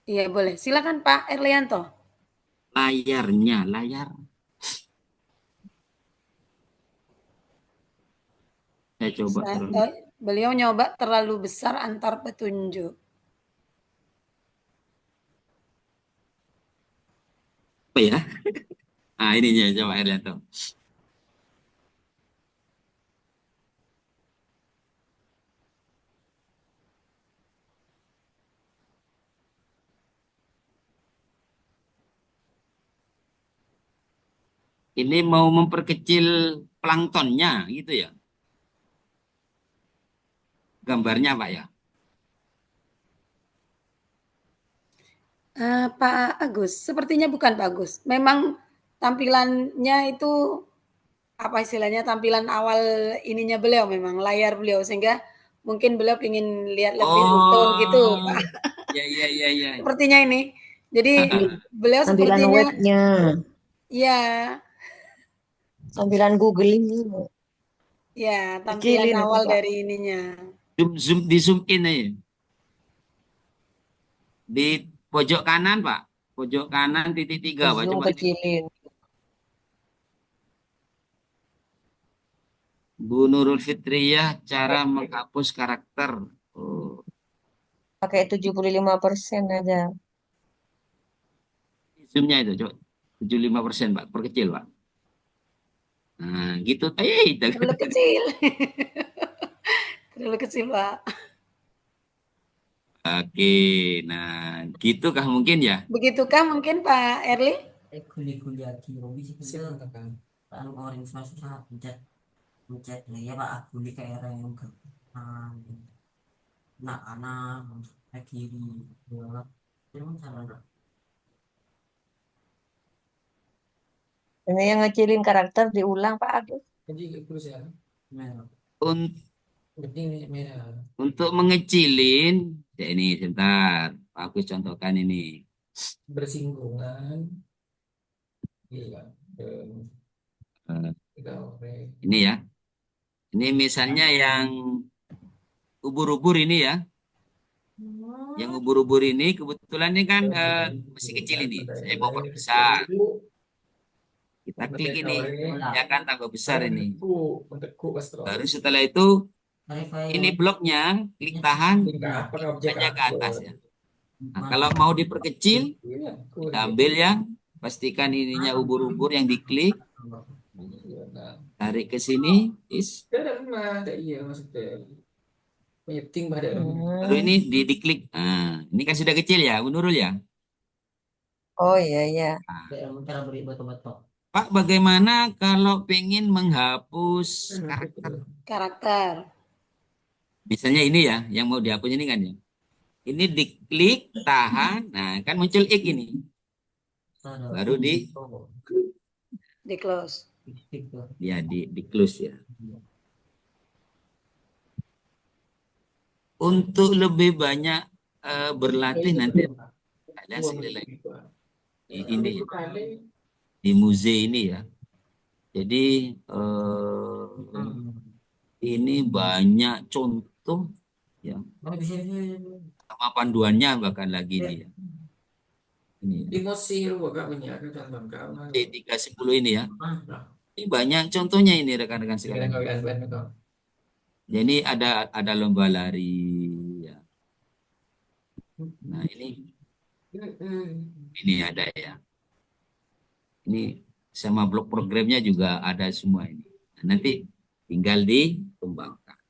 iya boleh. Silakan Pak Erlianto. Layarnya, layar. Saya coba terus. Beliau nyoba terlalu besar antar petunjuk. Apa ya? Ah ininya coba Erlianto. Ini mau memperkecil planktonnya gitu ya. Gambarnya Pak ya. Pak Agus, sepertinya bukan Pak Agus. Memang tampilannya itu apa istilahnya tampilan awal ininya beliau memang layar beliau sehingga mungkin beliau ingin lihat lebih utuh gitu Oh, Pak. ya ya ya ya. Sepertinya ini. Jadi beliau Tampilan sepertinya webnya, ya tampilan Google ini ya tampilan kecilin itu awal Pak. dari ininya. Di zoom in aja. Di pojok kanan Pak. Pojok kanan titik 3 Pak. Zoom Coba ini. kecilin. Bu Nurul Fitriyah cara menghapus karakter. Oh, Pakai 75% aja. zoomnya itu coba 75% Pak. Perkecil Pak. Nah, gitu. Terlalu kecil. Terlalu kecil Pak. Oke, nah gitukah mungkin ya? Begitukah mungkin Pak Erli? Kuli-kuli aki hobi sih kan anu orang susah pencet pencet lah ya pak kuli kayak yang ke anak-anak ke kiri ya memang salah. Ini yang ngecilin karakter diulang Pak Agus. Jadi terus ya merah Un- penting merah Untuk mengecilin, ya ini sebentar, aku contohkan ini. bersinggungan iya Eh, tiga orang Ini ya, ini misalnya yang ubur-ubur ini ya, yang ubur-ubur ini kebetulan ini kan masih kecil ini, saya mau perbesar. Kita klik ini, ya kan tambah besar ini. Baru setelah itu, ini bloknya, klik tahan, hanya ke atas ya. Nah, kalau mau diperkecil, kita ambil yang, pastikan ininya ubur-ubur yang diklik, tarik ke sini, iya maksudnya penyeting pada baru ini diklik. Nah, ini kan sudah kecil ya, Bu Nurul ya. Oh iya iya. cara beri betul-betul Pak, bagaimana kalau pengen menghapus karakter? Karakter. Misalnya ini ya, yang mau dihapus ini kan ya. Ini diklik, tahan, nah kan muncul X ini. Baru Di close. di close ya. Untuk lebih banyak berlatih nanti kalian sekali lagi ini ya, di musik ini ya. Jadi ini banyak contoh ya, sama panduannya bahkan lagi ini ya. Ini ya. emosi lu gak punya kan kamu D310 ini ya. Ini banyak contohnya ini rekan-rekan sekalian. Jadi ada lomba lari ya. Nah, ini ada ya. Ini sama blok programnya juga ada semua ini. Nah, nanti tinggal dikembangkan.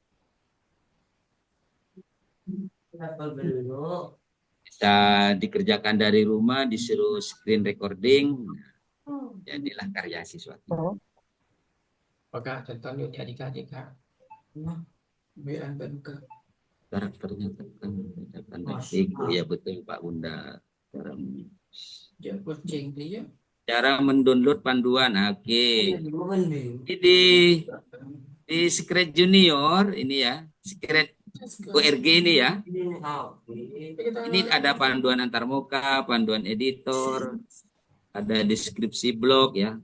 Bisa dikerjakan dari rumah, disuruh screen recording, jadilah karya siswa. apakah contohnya adik-adik kak biar ke Karakternya kan ya betul Pak Bunda. kucing dia Cara mendownload panduan. Oke. Ini di Secret Junior ini ya, Secret URG ini ya. Ini ada panduan antarmuka, panduan editor, ada deskripsi blog ya.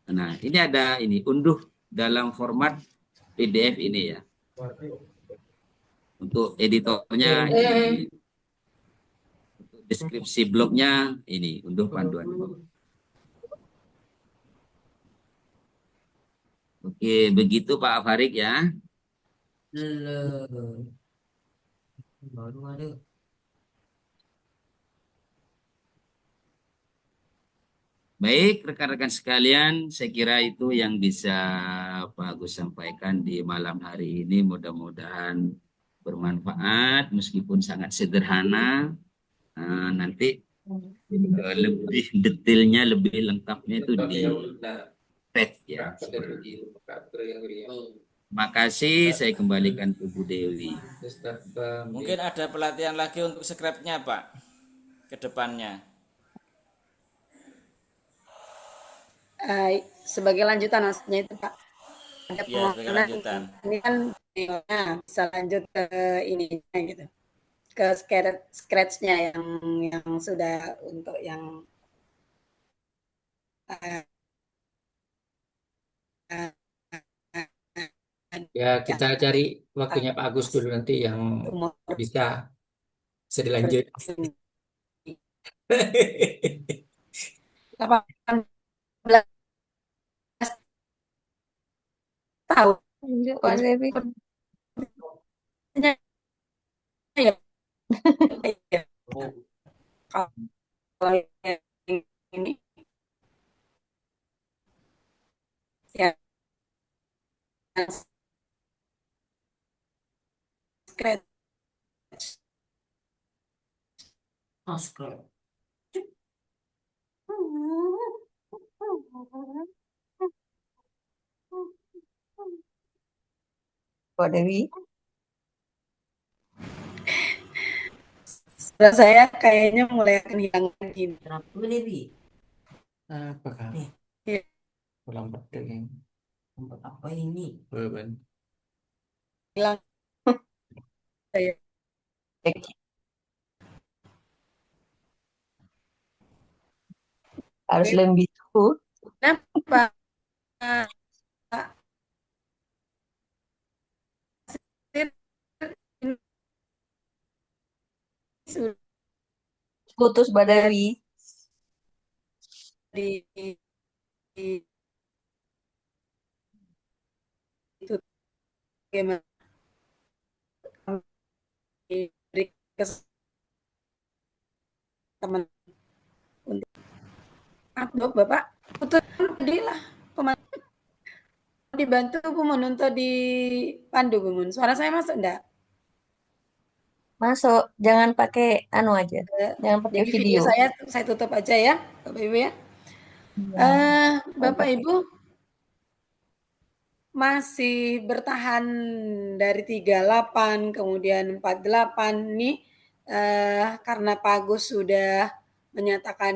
Nah, ini ada ini unduh dalam format PDF ini ya. Untuk editornya ini. Untuk deskripsi blognya ini unduh panduan. Oke, begitu Pak Farid ya. baru ada Baik, rekan-rekan sekalian, saya kira itu yang bisa Pak Agus sampaikan di malam hari ini. Mudah-mudahan bermanfaat, meskipun sangat sederhana. Nanti lebih detailnya, lebih lengkapnya itu di TED ya. Makasih, saya kembalikan ke Bu Dewi. Mungkin ada pelatihan lagi untuk script-nya, Pak, ke depannya. Sebagai lanjutan maksudnya itu Pak, ada Ya, sebagai permohonan lanjutan. ini kan bisa lanjut ke ininya gitu, ke scratch-nya yang sudah untuk yang uh, uh, Ya, kita cari waktunya Pak Agus dulu nanti yang umur bisa dilanjut. 18 tahun. Lanjut, Pak Devi. Sepertinya ya, ya. Kalau yang ini ya scratch. Oh, scroll. Pak Dewi. Suara saya kayaknya mulai akan hilang gini. Kenapa Devi? Apakah Nih, Iya. pulang bedeng untuk apa ini? beban? Hilang saya. Harus lebih tuh. Kenapa? Ini sudah Putus Pak Dewi. di itu bagaimana diberi ke teman untuk Bapak putus jadilah pemandu dibantu Bu Mun untuk dipandu Bu Mun. Suara saya masuk enggak? Masuk, jangan pakai anu aja. Jangan pakai Jadi video video. saya tutup aja ya, Bapak Ibu ya. Iya. Bapak Ibu masih bertahan dari 38 kemudian 48 nih karena Pak Agus sudah menyatakan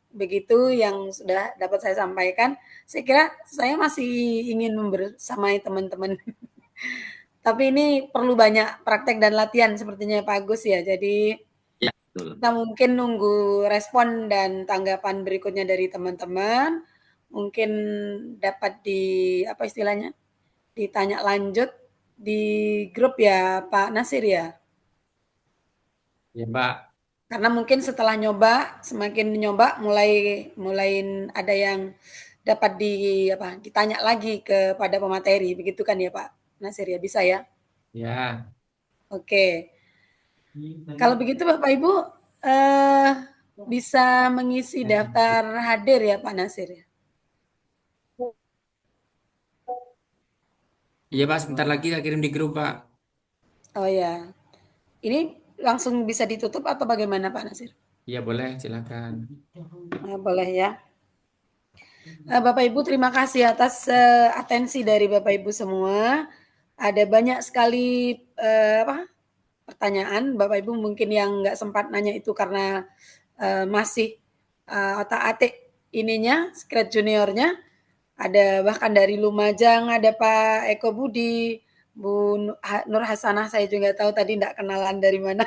begitu yang sudah dapat saya sampaikan. Saya kira saya masih ingin membersamai teman-teman. Tapi ini perlu banyak praktek dan latihan sepertinya Pak Agus ya. Jadi Ya, betul. kita mungkin nunggu respon dan tanggapan berikutnya dari teman-teman. Mungkin dapat apa istilahnya? Ditanya lanjut di grup ya Pak Nasir ya. Ya, Pak. Karena mungkin setelah nyoba, semakin nyoba mulai ada yang dapat ditanya lagi kepada pemateri, begitu kan ya Pak Nasir ya, bisa ya? Ya. Oke. Kalau begitu Bapak Ibu bisa mengisi daftar hadir ya Pak Nasir ya. Iya Pak, sebentar lagi saya kirim di grup Pak. Oh ya. Ini langsung bisa ditutup atau bagaimana Pak Nasir? Iya boleh, silakan. Boleh ya. Bapak Ibu terima kasih atas atensi dari Bapak Ibu semua. Ada banyak sekali pertanyaan Bapak Ibu mungkin yang nggak sempat nanya itu karena masih otak-atik ininya, Scratch Juniornya. Ada bahkan dari Lumajang, ada Pak Eko Budi, Bu Nur Hasanah saya juga tahu tadi enggak kenalan dari mana.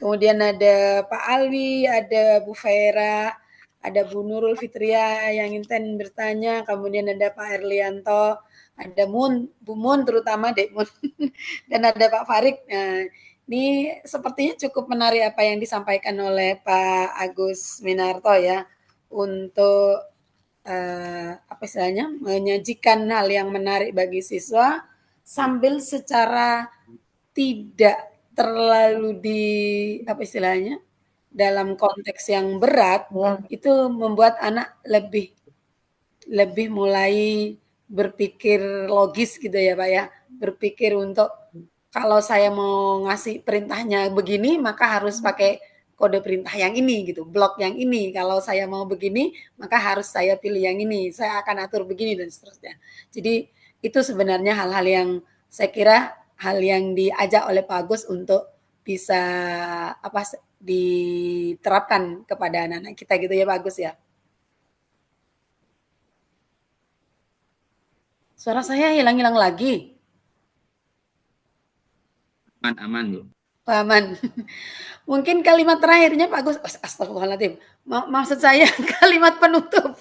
Kemudian ada Pak Alwi, ada Bu Vera, ada Bu Nurul Fitria yang inten bertanya, kemudian ada Pak Erlianto, ada Bu Mun terutama Dek Mun, dan ada Pak Farid. Nah, ini sepertinya cukup menarik apa yang disampaikan oleh Pak Agus Minarto ya untuk apa istilahnya menyajikan hal yang menarik bagi siswa sambil secara tidak terlalu apa istilahnya dalam konteks yang berat Ya. itu membuat anak lebih mulai berpikir logis gitu ya Pak ya, berpikir untuk kalau saya mau ngasih perintahnya begini maka harus pakai kode perintah yang ini gitu, blok yang ini. Kalau saya mau begini, maka harus saya pilih yang ini. Saya akan atur begini dan seterusnya. Jadi itu sebenarnya hal-hal yang saya kira hal yang diajak oleh Pak Agus untuk bisa diterapkan kepada anak-anak kita gitu ya Pak Agus ya. Suara saya hilang-hilang lagi. Aman Bu. Pak Aman. Mungkin kalimat terakhirnya Pak Agus, astagfirullahaladzim. Maksud saya kalimat penutup.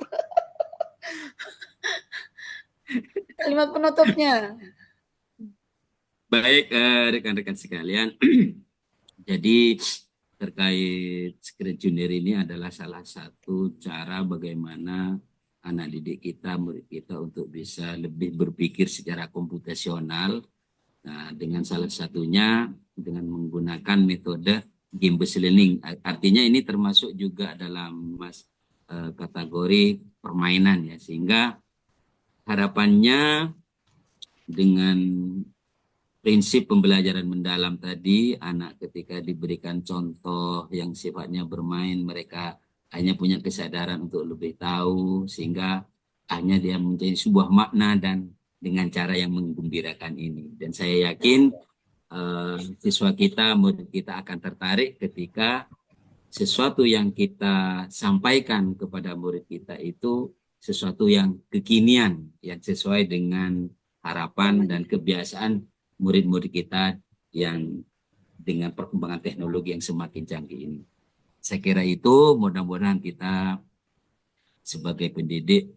Kalimat penutupnya. Baik, rekan-rekan sekalian. Jadi terkait Secret Junior ini adalah salah satu cara bagaimana anak didik kita, murid kita untuk bisa lebih berpikir secara komputasional. Nah, dengan salah satunya dengan menggunakan metode game-based learning. Artinya ini termasuk juga dalam kategori permainan ya, sehingga harapannya dengan prinsip pembelajaran mendalam tadi, anak ketika diberikan contoh yang sifatnya bermain, mereka hanya punya kesadaran untuk lebih tahu, sehingga hanya dia menjadi sebuah makna dan dengan cara yang menggembirakan ini. Dan saya yakin siswa kita, murid kita akan tertarik ketika sesuatu yang kita sampaikan kepada murid kita itu sesuatu yang kekinian, yang sesuai dengan harapan dan kebiasaan murid-murid kita yang dengan perkembangan teknologi yang semakin canggih ini. Saya kira itu mudah-mudahan kita sebagai pendidik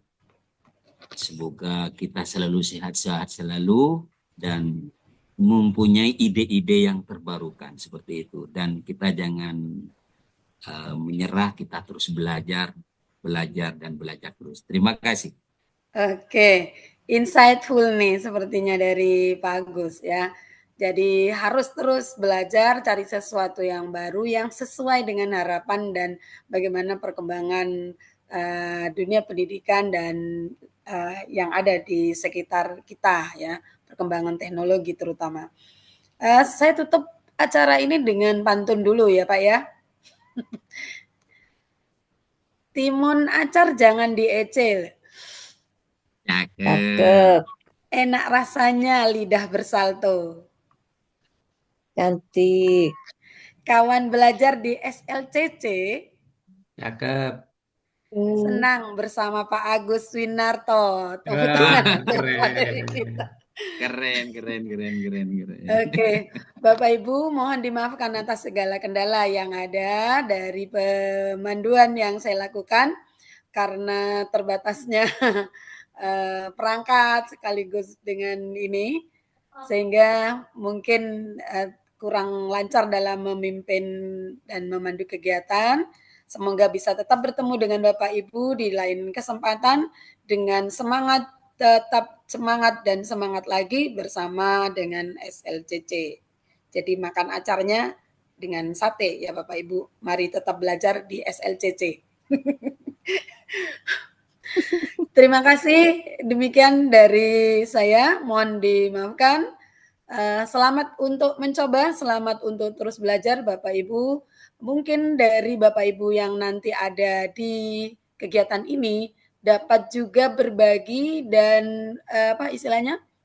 semoga kita selalu sehat-sehat selalu dan mempunyai ide-ide yang terbarukan seperti itu. Dan kita jangan menyerah, kita terus belajar dan belajar terus. Terima kasih. Oke. Insightful nih sepertinya dari Pak Agus ya. Jadi harus terus belajar, cari sesuatu yang baru yang sesuai dengan harapan dan bagaimana perkembangan dunia pendidikan dan yang ada di sekitar kita ya, perkembangan teknologi terutama. Saya tutup acara ini dengan pantun dulu ya Pak ya. Timun acar jangan diecil. Cakep. Enak rasanya lidah bersalto. Cantik. Kawan belajar di SLCC. Cakep. Senang bersama Pak Agus Winarto. Tepuk Wah, tangan. keren. Keren. Oke, Bapak Ibu mohon dimaafkan atas segala kendala yang ada dari pemanduan yang saya lakukan karena terbatasnya perangkat sekaligus dengan ini sehingga mungkin kurang lancar dalam memimpin dan memandu kegiatan. Semoga bisa tetap bertemu dengan Bapak Ibu di lain kesempatan dengan semangat, tetap semangat dan semangat lagi bersama dengan SLCC. Jadi makan acarnya dengan sate ya Bapak Ibu. Mari tetap belajar di SLCC. Terima kasih. Demikian dari saya. Mohon dimaafkan. Selamat untuk mencoba, selamat untuk terus belajar Bapak Ibu. Mungkin dari Bapak Ibu yang nanti ada di kegiatan ini dapat juga berbagi dan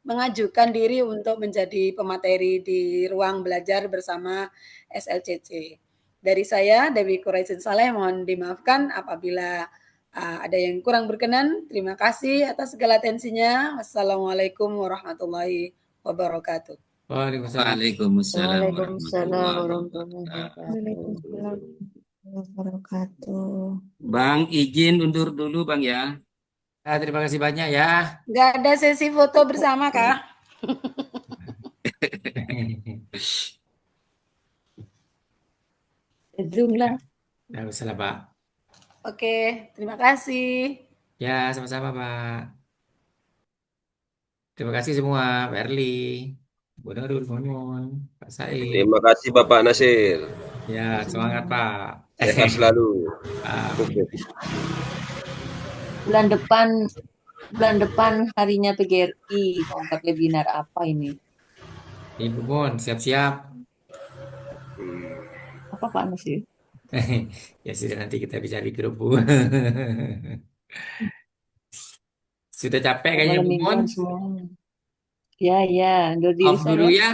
mengajukan diri untuk menjadi pemateri di ruang belajar bersama SLCC. Dari saya, Dewi Quraisin Saleh, mohon dimaafkan apabila ada yang kurang berkenan. Terima kasih atas segala atensinya. Wassalamualaikum warahmatullahi wabarakatuh. Waalaikumsalam Waalaikumsalam wabarakatuh. Bang, izin undur dulu Bang ya. Terima kasih banyak ya. Nggak ada sesi foto bersama kah? Zoom lah. Nggak usah lah Pak. Oke, terima kasih. Ya, sama-sama Pak. Terima kasih semua, Pak Erli, Bu Nurul, Pak Said. Terima kasih Bapak Nasir. Ya, semangat Pak. Sehat selalu. Bulan depan harinya PGRI mau buat webinar apa ini? Ibu Mun, siap-siap. Apa Pak Nasir? Ya sudah nanti kita bicara di grup Bu. Sudah capek Selamat kayaknya malam Bu Mun. mingguan semuanya. Ya, ya, undur diri Off dulu saya. ya.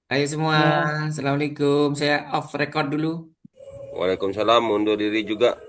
Ayo semua. Ya. Assalamualaikum. Saya off record dulu. Waalaikumsalam, undur diri juga.